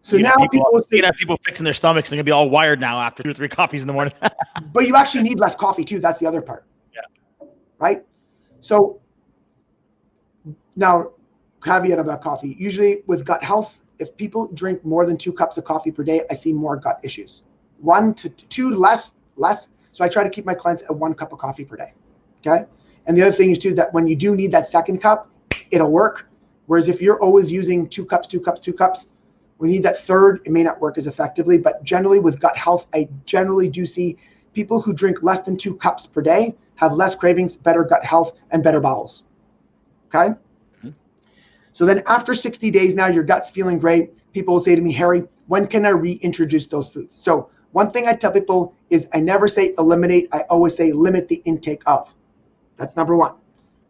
So now people will say, have people fixing their stomachs. They're going to be all wired now after 2 or 3 coffees in the morning. but you actually need less coffee too. That's the other part. Yeah. Right? So now, caveat about coffee. Usually with gut health, if people drink more than 2 cups of coffee per day, I see more gut issues. 1 to 2 less. So I try to keep my clients at 1 cup of coffee per day. Okay? And the other thing is too, that when you do need that second cup, it'll work. Whereas if you're always using 2 cups, we need that third, it may not work as effectively, but generally with gut health, I generally do see people who drink less than 2 cups per day have less cravings, better gut health, and better bowels. Okay? Mm-hmm. So then after 60 days now, your gut's feeling great. People will say to me, Harry, when can I reintroduce those foods? So one thing I tell people is I never say eliminate, I always say limit the intake of. That's number 1.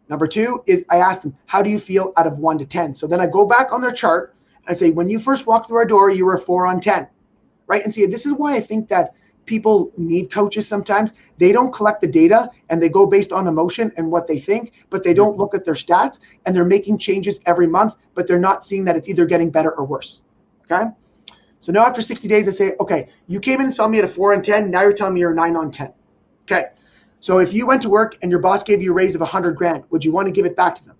Number 2 is I ask them, how do you feel out of 1 to 10? So then I go back on their chart, I say, when you first walked through our door, you were 4 on 10, right? And see, this is why I think that people need coaches sometimes. They don't collect the data and they go based on emotion and what they think, but they don't look at their stats and they're making changes every month, but they're not seeing that it's either getting better or worse, okay? So now after 60 days, I say, okay, you came in and saw me at a 4 on 10. Now you're telling me you're a 9 on 10. Okay. So if you went to work and your boss gave you a raise of 100 grand, would you want to give it back to them?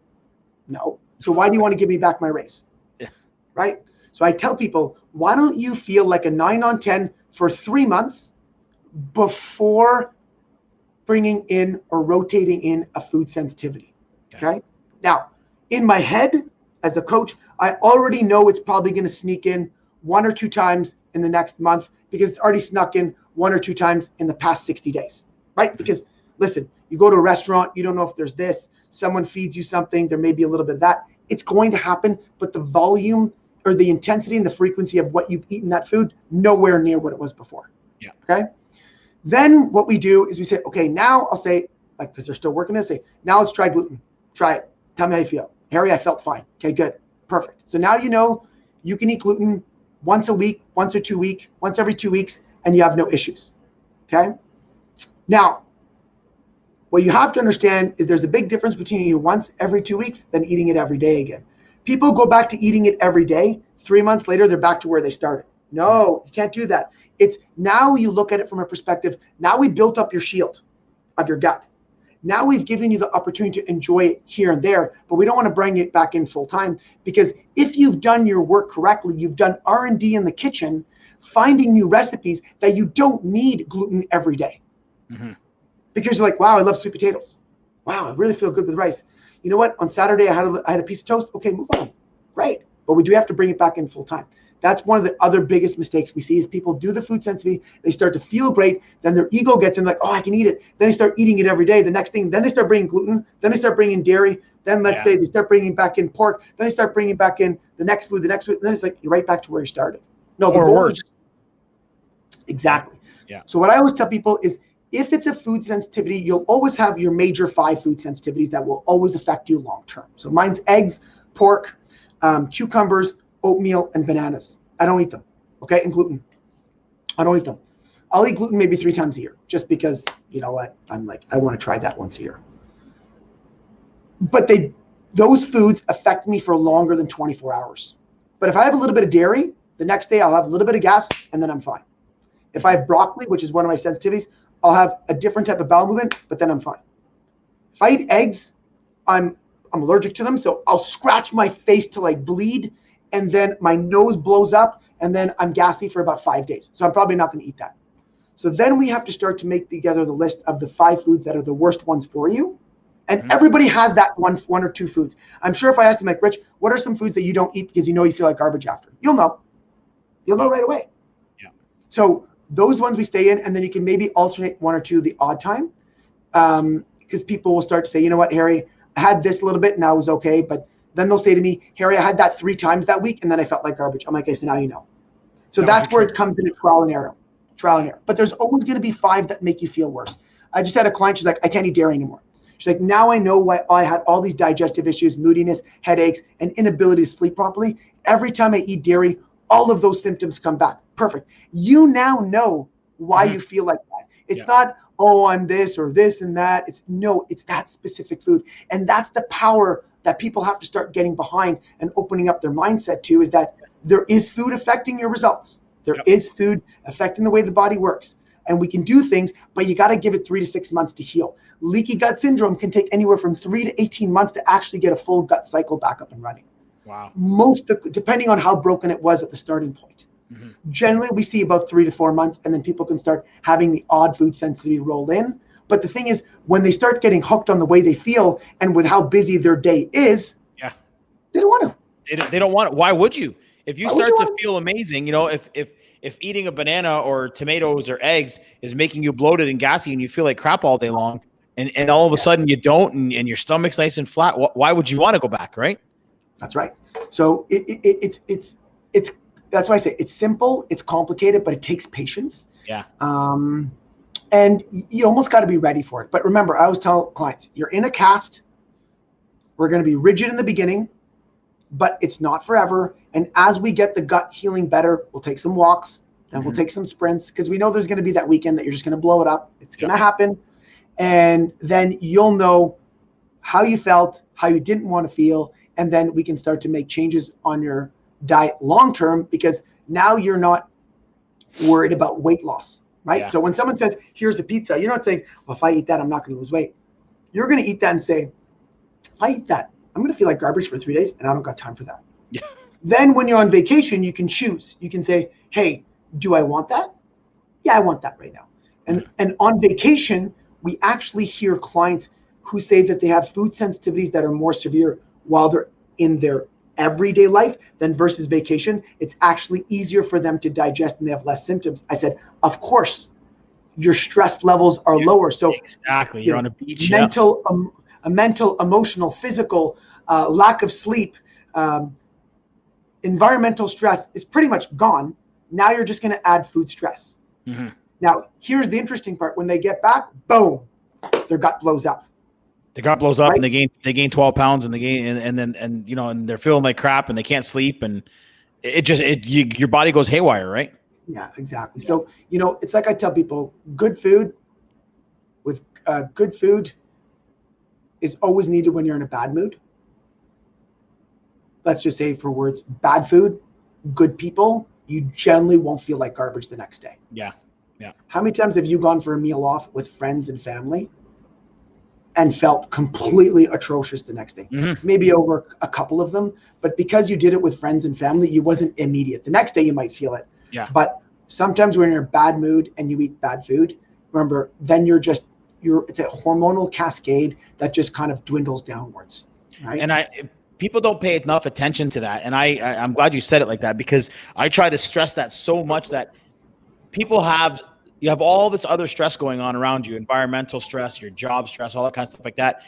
No. So why do you want to give me back my raise? Right? So I tell people, why don't you feel like a 9 on 10 for 3 months before bringing in or rotating in a food sensitivity? Okay? Now, in my head, as a coach, I already know it's probably going to sneak in 1 or 2 times in the next month because it's already snuck in 1 or 2 times in the past 60 days, right? Because listen, you go to a restaurant, you don't know if there's this, someone feeds you something, there may be a little bit of that. It's going to happen, but the volume or the intensity and the frequency of what you've eaten that food nowhere near what it was before. Yeah. Okay. Then what we do is we say, okay, now I'll say, like, because they're still working this, say, now let's try gluten. Try it. Tell me how you feel. Harry, I felt fine. Okay, good. Perfect. So now you know you can eat gluten once a week, once or 2 weeks, once every 2 weeks, and you have no issues. Okay. Now, what you have to understand is there's a big difference between eating once every 2 weeks than eating it every day again. People go back to eating it every day. 3 months later, they're back to where they started. No, you can't do that. It's now you look at it from a perspective. Now we built up your shield of your gut. Now we've given you the opportunity to enjoy it here and there, but we don't want to bring it back in full time, because if you've done your work correctly, you've done R&D in the kitchen, finding new recipes that you don't need gluten every day. Mm-hmm. Because you're like, wow, I love sweet potatoes. Wow, I really feel good with rice. You know what? On Saturday, I had a piece of toast. Okay, move on. Great. But we do have to bring it back in full time. That's one of the other biggest mistakes we see is people do the food sensitivity. They start to feel great. Then their ego gets in like, oh, I can eat it. Then they start eating it every day. The next thing, then they start bringing gluten. Then they start bringing dairy. Then let's say they start bringing back in pork. Then they start bringing back in the next food. Then it's like, you're right back to where you started. No, or worse. Exactly. Yeah. So what I always tell people is, if it's a food sensitivity, you'll always have your major 5 food sensitivities that will always affect you long term. So mine's eggs, pork, cucumbers, oatmeal, and bananas. I don't eat them. Okay, and gluten. I don't eat them. I'll eat gluten maybe 3 times a year, just because, you know what, I'm like, I want to try that once a year. But those foods affect me for longer than 24 hours. But if I have a little bit of dairy, the next day I'll have a little bit of gas, and then I'm fine. If I have broccoli, which is one of my sensitivities, I'll have a different type of bowel movement, but then I'm fine. If I eat eggs, I'm allergic to them, so I'll scratch my face till I bleed, and then my nose blows up, and then I'm gassy for about 5 days. So I'm probably not going to eat that. So then we have to start to make together the list of the 5 foods that are the worst ones for you. And everybody has that one or 2 foods. I'm sure if I asked them, like, Rich, what are some foods that you don't eat because you know you feel like garbage after? You'll know. You'll know right away. Yeah. So those ones we stay in, and then you can maybe alternate 1 or 2 the odd time, because people will start to say, you know what, Harry, I had this a little bit and I was okay, but then they'll say to me, Harry, I had that 3 times that week and then I felt like garbage. I'm like, okay, so now you know. So that's where it comes into trial and error. But there's always going to be 5 that make you feel worse. I just had a client, she's like, I can't eat dairy anymore. She's like, now I know why I had all these digestive issues, moodiness, headaches, and inability to sleep properly. Every time I eat dairy, all of those symptoms come back. Perfect. You now know why you feel like that. It's not, oh, I'm this or this and that. It's that specific food. And that's the power that people have to start getting behind and opening up their mindset to, is that there is food affecting your results. There is food affecting the way the body works. And we can do things, but you got to give it 3 to 6 months to heal. Leaky gut syndrome can take anywhere from 3 to 18 months to actually get a full gut cycle back up and running. Wow. Depending on how broken it was at the starting point. Mm-hmm. Generally, we see about 3 to 4 months, and then people can start having the odd food sensitivity roll in. But the thing is, when they start getting hooked on the way they feel and with how busy their day is, they don't want to. They don't want it. Why would you? If you start to feel amazing, you know, if eating a banana or tomatoes or eggs is making you bloated and gassy and you feel like crap all day long, and all of a sudden you don't, and your stomach's nice and flat, why would you want to go back, right? That's right. So it's that's why I say it's simple, it's complicated, but it takes patience. Yeah. And you almost got to be ready for it. But remember, I always tell clients, you're in a cast. We're going to be rigid in the beginning, but it's not forever. And as we get the gut healing better, we'll take some walks, then we'll take some sprints, because we know there's going to be that weekend that you're just going to blow it up. It's going to happen. And then you'll know how you felt, how you didn't want to feel. And then we can start to make changes on your diet long-term, because now you're not worried about weight loss, right? Yeah. So when someone says, here's a pizza, you're not saying, well, if I eat that, I'm not going to lose weight. You're going to eat that and say, if I eat that, I'm going to feel like garbage for 3 days, and I don't got time for that. Yeah. Then when you're on vacation, you can choose. You can say, hey, do I want that? Yeah, I want that right now. And on vacation, we actually hear clients who say that they have food sensitivities that are more severe while they're in their everyday life than versus vacation. It's actually easier for them to digest and they have less symptoms. I said, of course, your stress levels are lower. So exactly, you're on a beach. Mental, emotional, physical, lack of sleep, environmental stress is pretty much gone. Now you're just going to add food stress. Mm-hmm. Now, here's the interesting part. When they get back, boom, their gut blows up. The gut blows up, right? and they gain 12 pounds, and and they're feeling like crap, and they can't sleep, and your body goes haywire, right? Yeah, exactly. So, it's like I tell people, good food is always needed when you're in a bad mood. Let's just say, for words, bad food, good people, you generally won't feel like garbage the next day. Yeah. Yeah. How many times have you gone for a meal off with friends and family and felt completely atrocious the next day? Mm-hmm. Maybe over a couple of them, but because you did it with friends and family, you wasn't immediate. The next day you might feel it. Yeah. But sometimes when you're in a bad mood and you eat bad food, remember, then it's a hormonal cascade that just kind of dwindles downwards. Right. And people don't pay enough attention to that. And I'm glad you said it like that, because I try to stress that so much, that you have all this other stress going on around you, environmental stress, your job stress, all that kind of stuff like that.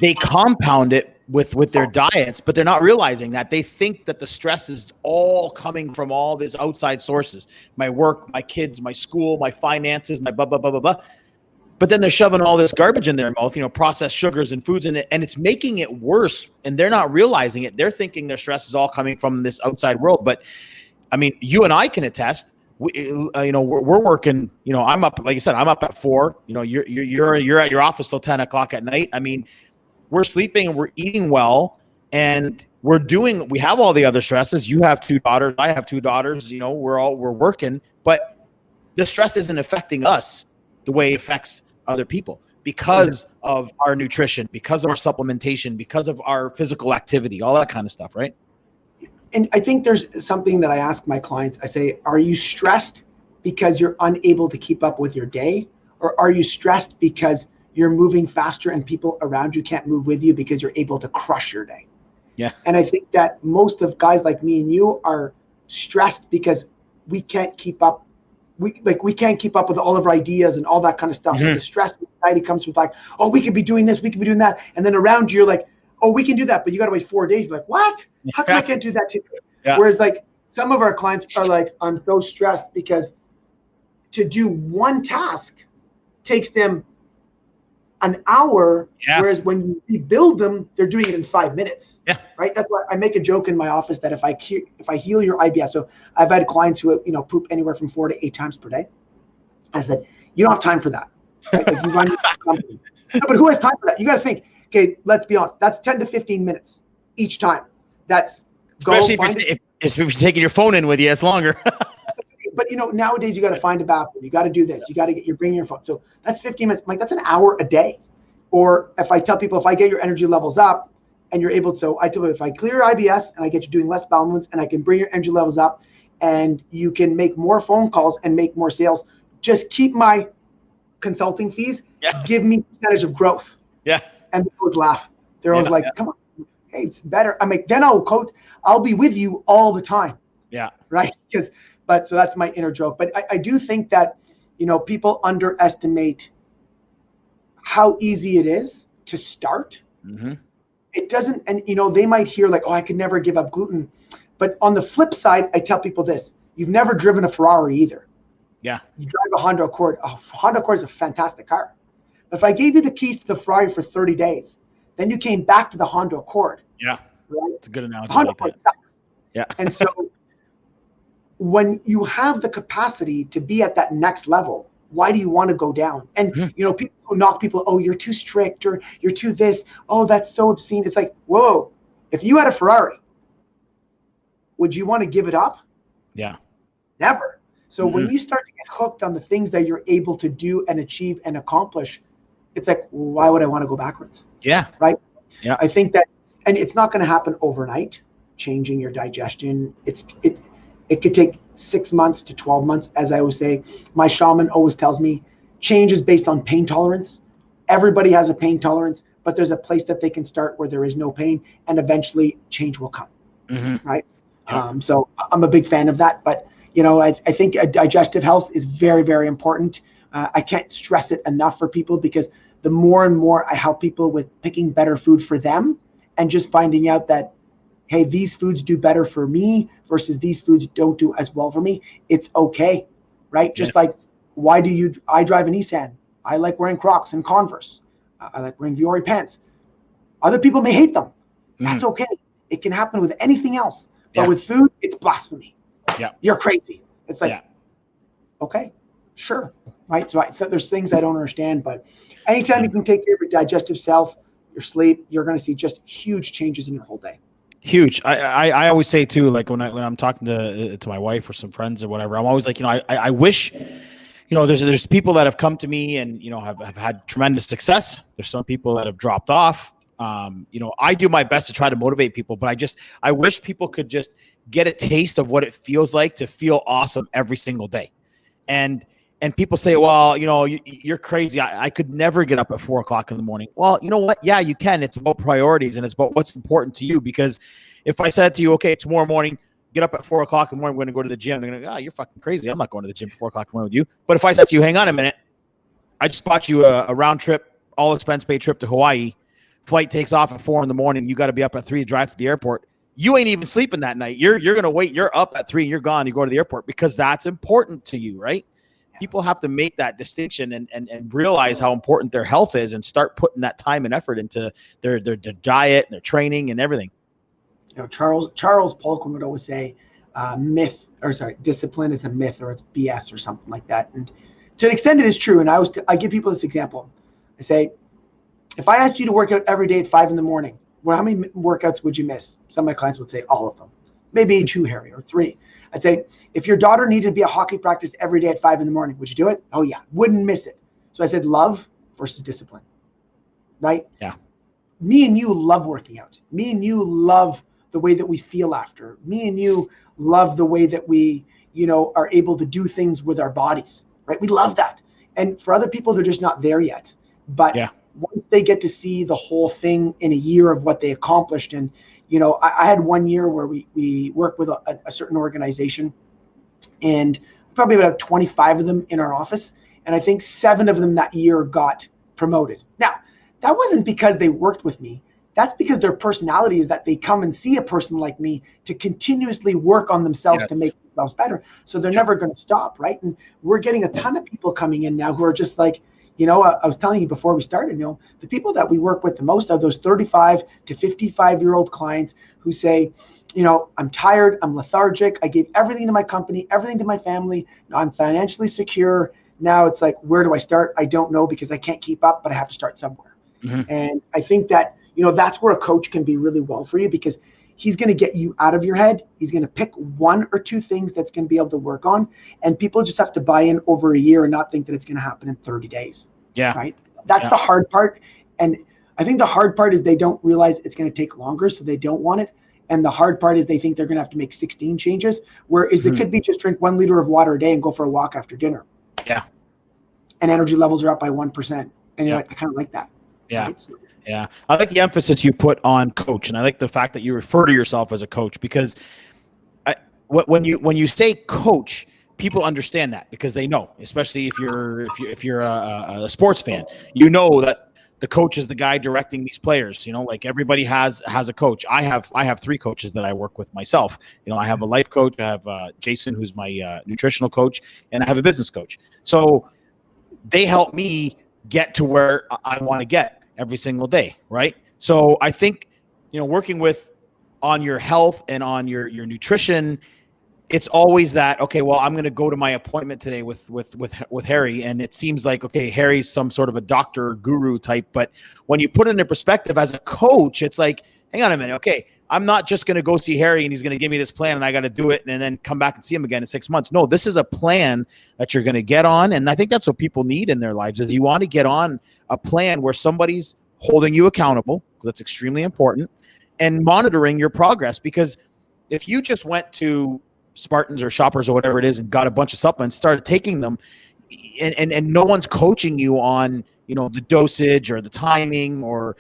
They compound it with their diets, but they're not realizing that. They think that the stress is all coming from all these outside sources: my work, my kids, my school, my finances, my blah, blah, blah, blah, blah. But then they're shoving all this garbage in their mouth, processed sugars and foods in it, and it's making it worse. And they're not realizing it. They're thinking their stress is all coming from this outside world. But I mean, you and I can attest. We're working. I'm up, like you said, I'm up at 4. You're at your office till 10 o'clock at night. I mean, we're sleeping and we're eating well, and we have all the other stresses. You have 2 daughters. I have 2 daughters. We're working, but the stress isn't affecting us the way it affects other people, because of our nutrition, because of our supplementation, because of our physical activity, all that kind of stuff, right? And I think there's something that I ask my clients. I say, are you stressed because you're unable to keep up with your day? Or are you stressed because you're moving faster and people around you can't move with you because you're able to crush your day? Yeah. And I think that most of guys like me and you are stressed because we can't keep up. We can't keep up with all of our ideas and all that kind of stuff. Mm-hmm. So the stress and anxiety comes from like, oh, we could be doing this, we could be doing that. And then around you, you're like, oh, we can do that, but you got to wait 4 days. You're like, what? How come I can't do that too? Yeah. Whereas like some of our clients are like, I'm so stressed because to do one task takes them an hour. Yeah. Whereas when you rebuild them, they're doing it in 5 minutes. Yeah. Right. That's why I make a joke in my office that if I heal your IBS, so I've had clients who poop anywhere from 4 to 8 times per day. I said, you don't have time for that. Right? Like you run your company. No, but who has time for that? You got to think. Okay, let's be honest. That's 10 to 15 minutes each time. That's especially if you're taking your phone in with you, it's longer. But nowadays you got to find a bathroom. You got to do this. You got to you're bringing your phone. So that's 15 minutes. I'm like, that's an hour a day. Or if I tell people, if I get your energy levels up and you're able to, I tell them, if I clear your IBS and I get you doing less bowel movements and I can bring your energy levels up and you can make more phone calls and make more sales, just keep my consulting fees. Yeah. Give me percentage of growth. Yeah. And they always laugh. They're always like, come on, hey, it's better. I'm like, then I'll be with you all the time. Yeah. Right. So that's my inner joke. But I do think that, people underestimate how easy it is to start. Mm-hmm. It doesn't, and they might hear like, oh, I could never give up gluten. But on the flip side, I tell people this, you've never driven a Ferrari either. Yeah. You drive a Honda Accord. A Honda Accord is a fantastic car. If I gave you the keys to the Ferrari for 30 days, then you came back to the Honda Accord. Yeah, right? It's a good analogy. Honda Accord sucks. Yeah. And so when you have the capacity to be at that next level, why do you want to go down? And, people who knock people, oh, you're too strict or you're too this. Oh, that's so obscene. It's like, whoa, if you had a Ferrari, would you want to give it up? Yeah. Never. So when you start to get hooked on the things that you're able to do and achieve and accomplish, it's like, why would I want to go backwards? Yeah. Right. Yeah. I think that, and it's not going to happen overnight, changing your digestion. It could take 6 months to 12 months. As I always say, my shaman always tells me change is based on pain tolerance. Everybody has a pain tolerance, but there's a place that they can start where there is no pain and eventually change will come. Mm-hmm. Right. Yeah. So I'm a big fan of that, but I think digestive health is very, very important. I can't stress it enough for people because the more and more I help people with picking better food for them and just finding out that hey, these foods do better for me versus these foods don't do as well for me. It's okay, right? Just like, I drive a Nissan. I like wearing Crocs and Converse. I like wearing Viore pants. Other people may hate them. That's okay. It can happen with anything else. But with food, it's blasphemy. Yeah. You're crazy. It's like, okay, sure. Right. So there's things I don't understand, but anytime you can take care of your digestive self, your sleep, you're going to see just huge changes in your whole day. Huge. I always say too, like when I'm talking to my wife or some friends or whatever, I'm always like, I wish, there's people that have come to me and, have had tremendous success. There's some people that have dropped off. I do my best to try to motivate people, but I wish people could just get a taste of what it feels like to feel awesome every single day. And people say, well, you're crazy. I could never get up at 4 o'clock in the morning. Well, you know what? Yeah, you can. It's about priorities and it's about what's important to you. Because if I said to you, okay, tomorrow morning, get up at 4 o'clock in the morning, we're going to go to the gym. They're going to go, you're fucking crazy. I'm not going to the gym at 4 o'clock in the morning with you. But if I said to you, hang on a minute, I just bought you a round trip, all expense paid trip to Hawaii. Flight takes off at 4 in the morning. You got to be up at 3 to drive to the airport. You ain't even sleeping that night. You're going to wait. You're up at 3 and you're gone. You go to the airport because that's important to you, right? People have to make that distinction and realize how important their health is and start putting that time and effort into their diet and their training and everything. Charles Poliquin would always say, discipline is a myth or it's BS or something like that. And to an extent it is true. And I give people this example. I say, if I asked you to work out every day at 5 in the morning, well, how many workouts would you miss? Some of my clients would say all of them, maybe 2, Harry, or 3. I'd say, if your daughter needed to be at hockey practice every day at 5 in the morning, would you do it? Oh yeah, wouldn't miss it. So I said, love versus discipline, right? Yeah. Me and you love working out. Me and you love the way that we feel after. Me and you love the way that we, are able to do things with our bodies, right? We love that. And for other people, they're just not there yet. But once they get to see the whole thing in a year of what they accomplished, and I had one year where we worked with a certain organization, and probably about 25 of them in our office, and I think 7 of them that year got promoted. Now, that wasn't because they worked with me. That's because their personality is that they come and see a person like me to continuously work on themselves to make themselves better. So they're never going to stop, right? And we're getting a ton of people coming in now who are just like, I was telling you before we started, the people that we work with the most are those 35 to 55-year-old clients who say, I'm tired, I'm lethargic, I gave everything to my company, everything to my family, now I'm financially secure. Now it's like, where do I start? I don't know because I can't keep up, but I have to start somewhere. And I think that, that's where a coach can be really well for you, because he's going to get you out of your head. He's going to pick 1 or 2 things that's going to be able to work on. And people just have to buy in over a year and not think that it's going to happen in 30 days. Yeah. Right. That's the hard part. And I think the hard part is they don't realize it's going to take longer, so they don't want it. And the hard part is they think they're going to have to make 16 changes, whereas it could be just drink 1 liter of water a day and go for a walk after dinner. Yeah. And energy levels are up by 1%. And you're like, I kind of like that. Yeah. Right? So, yeah. I like the emphasis you put on coach. And I like the fact that you refer to yourself as a coach, because when you say coach, people understand that because they know, especially if you're a sports fan, that the coach is the guy directing these players. Like everybody has a coach. I have 3 coaches that I work with myself. I have a life coach. I have Jason, who's my nutritional coach, and I have a business coach. So they help me get to where I want to get every single day, right? So I think, working on your health and on your nutrition, it's always that, okay, well, I'm going to go to my appointment today with Harry, and it seems like, okay, Harry's some sort of a doctor guru type, but when you put it into perspective as a coach, it's like, hang on a minute, okay, I'm not just going to go see Harry and he's going to give me this plan and I got to do it and then come back and see him again in 6 months. No, this is a plan that you're going to get on, and I think that's what people need in their lives, is you want to get on a plan where somebody's holding you accountable. That's extremely important, and monitoring your progress, because if you just went to Spartans or Shoppers or whatever it is and got a bunch of supplements, started taking them, and no one's coaching you on, the dosage or the timing, or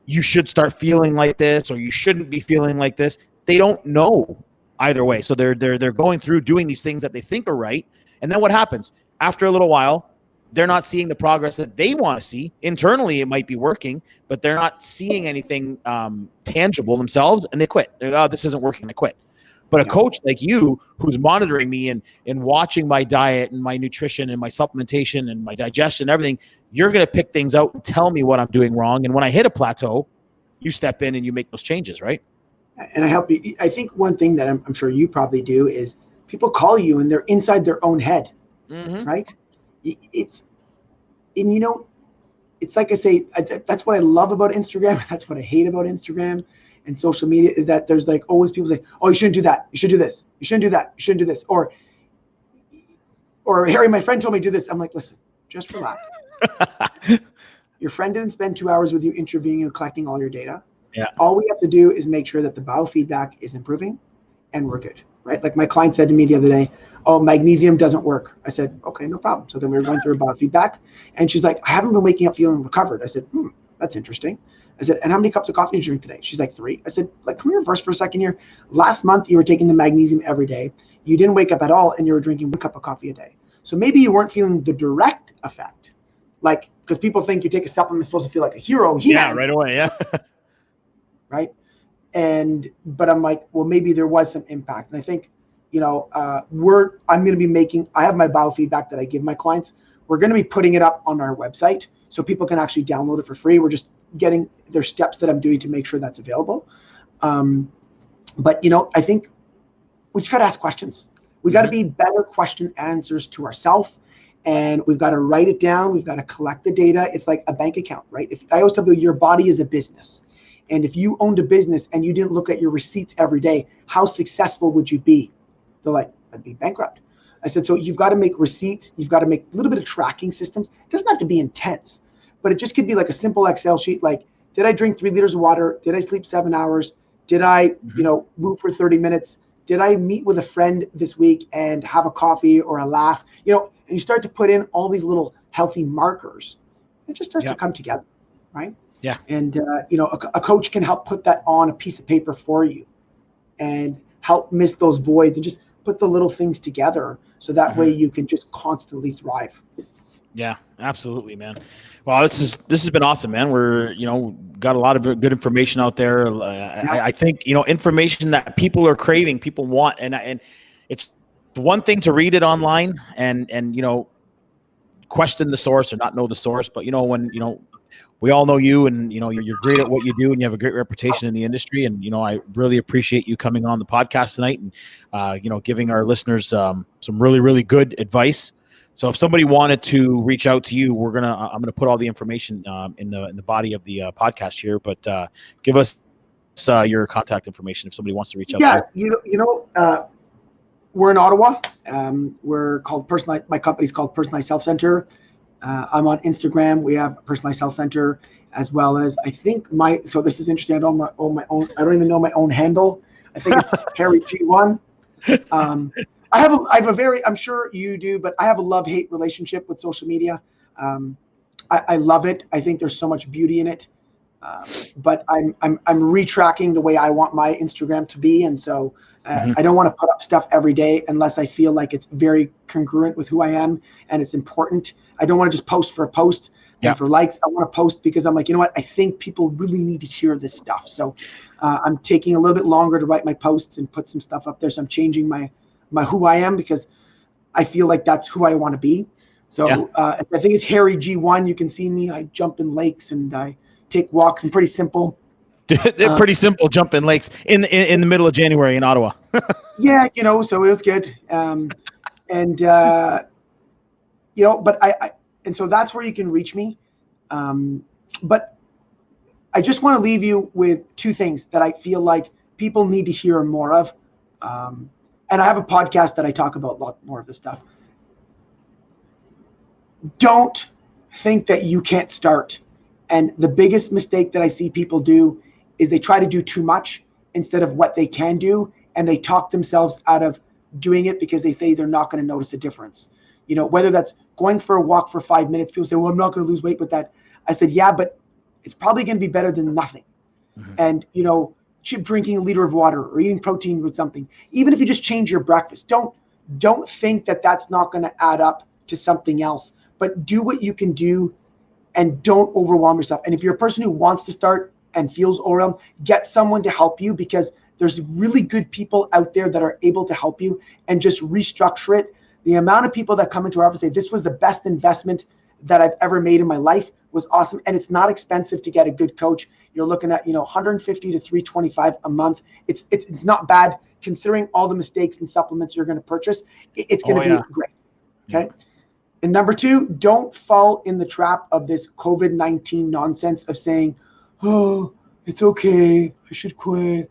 you should start feeling like this or you shouldn't be feeling like this. They don't know either way. So they're going through doing these things that they think are right. And then what happens? After a little while, they're not seeing the progress that they want to see. Internally, it might be working, but they're not seeing anything tangible themselves, and they quit. They're, oh, this isn't working, I quit. But a coach like you, who's monitoring me and watching my diet and my nutrition and my supplementation and my digestion and everything, you're going to pick things out and tell me what I'm doing wrong. And when I hit a plateau, you step in and you make those changes, right? And I help you. I think one thing that I'm sure you probably do is people call you and they're inside their own head, right? It's like I say, that's what I love about Instagram. That's what I hate about Instagram and social media, is that there's like always people say, oh, you shouldn't do that. You should do this. You shouldn't do that. You shouldn't do this. Or Harry, my friend told me to do this. I'm like, listen, just relax. Your friend didn't spend 2 hours with you interviewing and collecting all your data. Yeah. All we have to do is make sure that the biofeedback is improving and we're good, right? Like my client said to me the other day, oh, magnesium doesn't work. I said, okay, no problem. So then we were going through a biofeedback and she's like, I haven't been waking up feeling recovered. I said, that's interesting. I said, and how many cups of coffee did you drink today? She's like, 3. I said, like, come here, reverse for a second here. Last month, you were taking the magnesium every day. You didn't wake up at all, and you were drinking 1 cup of coffee a day. So maybe you weren't feeling the direct effect. Like, because people think you take a supplement, it's supposed to feel like a hero. Yeah, right away, yeah. Right? But I'm like, well, maybe there was some impact. And I think, I'm going to be I have my biofeedback that I give my clients. We're going to be putting it up on our website so people can actually download it for free. We're just getting their steps that I'm doing to make sure that's available. But I think we just got to ask questions. We got to be better question answers to ourselves, and we've got to write it down. We've got to collect the data. It's like a bank account, right? I always tell people your body is a business. And if you owned a business and you didn't look at your receipts every day, how successful would you be? They're like, I'd be bankrupt. I said, so you've got to make receipts. You've got to make a little bit of tracking systems. It doesn't have to be intense, but it just could be like a simple Excel sheet. Like, did I drink 3 liters of water? Did I sleep 7 hours? Did I, move for 30 minutes? Did I meet with a friend this week and have a coffee or a laugh? And you start to put in all these little healthy markers. It just starts to come together, right? Yeah. And, a coach can help put that on a piece of paper for you and help miss those voids and just put the little things together so that way you can just constantly thrive. Yeah, absolutely, man. Well, this has been awesome, man. We're, got a lot of good information out there. I think, information that people are craving, people want, and it's one thing to read it online and question the source or not know the source, but when we all know you, and you're great at what you do, and you have a great reputation in the industry. And I really appreciate you coming on the podcast tonight, and giving our listeners some really, really good advice. So if somebody wanted to reach out to you, I'm gonna put all the information in the body of the podcast here. But give us your contact information if somebody wants to reach out. Yeah, we're in Ottawa. We're called My company's called Personalized Health Center. I'm on Instagram. We have Personalized Health Center, as well as I think so this is interesting. I don't even know my own handle. I think it's Harry G1. I have a very, I'm sure you do, but I have a love-hate relationship with social media. I love it. I think there's so much beauty in it. But I'm retracking the way I want my Instagram to be. And so I don't want to put up stuff every day unless I feel like it's very congruent with who I am and it's important. I don't want to just post for a post and for likes. I want to post because I'm like, I think people really need to hear this stuff. So I'm taking a little bit longer to write my posts and put some stuff up there. So I'm changing my who I am because I feel like that's who I want to be. So I think it's Harry G1. You can see me. I jump in lakes and I take walks, and pretty simple. They're pretty simple jumping lakes in the middle of January in Ottawa. Yeah, so it was good. But and so that's where you can reach me. But I just want to leave you with 2 things that I feel like people need to hear more of. And I have a podcast that I talk about a lot more of this stuff. Don't think that you can't start. And the biggest mistake that I see people do is they try to do too much instead of what they can do. And they talk themselves out of doing it because they say they're not going to notice a difference. Whether that's going for a walk for 5 minutes, people say, well, I'm not going to lose weight with that. I said, yeah, but it's probably going to be better than nothing. And, drinking a liter of water or eating protein with something, even if you just change your breakfast, don't think that that's not going to add up to something else. but do what you can do and don't overwhelm yourself. And if you're a person who wants to start and feels overwhelmed, get someone to help you, because there's really good people out there that are able to help you, and just restructure it. The amount of people that come into our office say, this was the best investment that I've ever made in my life, was awesome. And it's not expensive to get a good coach. You're looking at, 150 to 325 a month. It's not bad considering all the mistakes and supplements you're going to purchase. It's going to be great. Okay. And number 2, don't fall in the trap of this COVID-19 nonsense of saying, oh, it's okay, I should quit.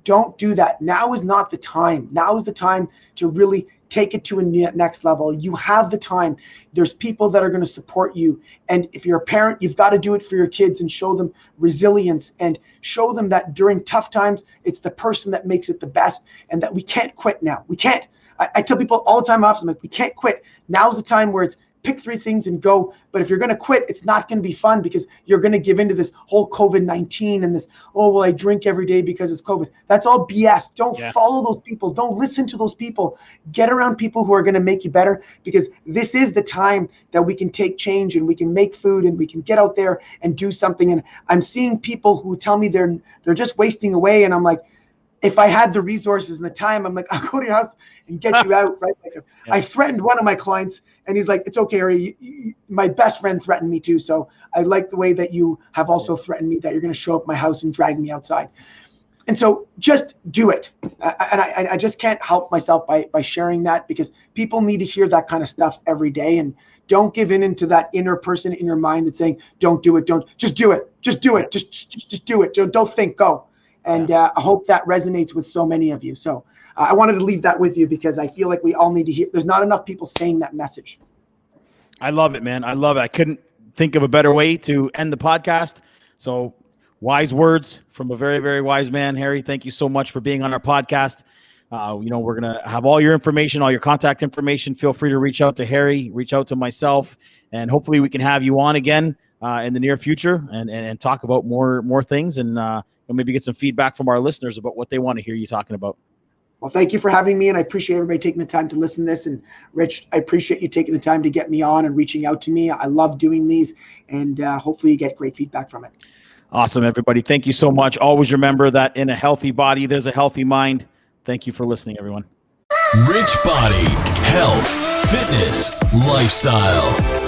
Don't do that. Now is not the time. Now is the time to really take it to a next level. You have the time. There's people that are going to support you. And if you're a parent, you've got to do it for your kids and show them resilience and show them that during tough times, it's the person that makes it the best, and that we can't quit now. We can't. I tell people all the time, I'm like, we can't quit. Now's the time where it's pick 3 things and go. But if you're going to quit, it's not going to be fun, because you're going to give into this whole COVID-19 and this, oh, well, I drink every day because it's COVID. That's all BS. Don't follow those people. Don't listen to those people. Get around people who are going to make you better, because this is the time that we can take change and we can make food and we can get out there and do something. And I'm seeing people who tell me they're just wasting away. And I'm like, if I had the resources and the time, I'm like, I'll go to your house and get you out, right? I threatened one of my clients, and he's like, it's okay, Harry. My best friend threatened me too. So I like the way that you have also threatened me that you're going to show up at my house and drag me outside. And so just do it. And I just can't help myself by sharing that, because people need to hear that kind of stuff every day. And don't give in into that inner person in your mind that's saying, don't do it. Just do it. Just do it. Just do it. Don't think, go. And I hope that resonates with so many of you. So I wanted to leave that with you, because I feel like we all need to hear. There's not enough people saying that message. I love it, man. I love it. I couldn't think of a better way to end the podcast. So wise words from a very, very wise man, Harry. Thank you so much for being on our podcast. We're going to have all your information, all your contact information. Feel free to reach out to Harry, reach out to myself, and hopefully we can have you on again in the near future and talk about more things, and maybe get some feedback from our listeners about what they want to hear you talking about. Well, thank you for having me, and I appreciate everybody taking the time to listen to this. And Rich, I appreciate you taking the time to get me on and reaching out to me. I love doing these, and hopefully you get great feedback from it. Awesome, everybody. Thank you so much. Always remember that in a healthy body, there's a healthy mind. Thank you for listening, everyone. Rich body, health, fitness, lifestyle.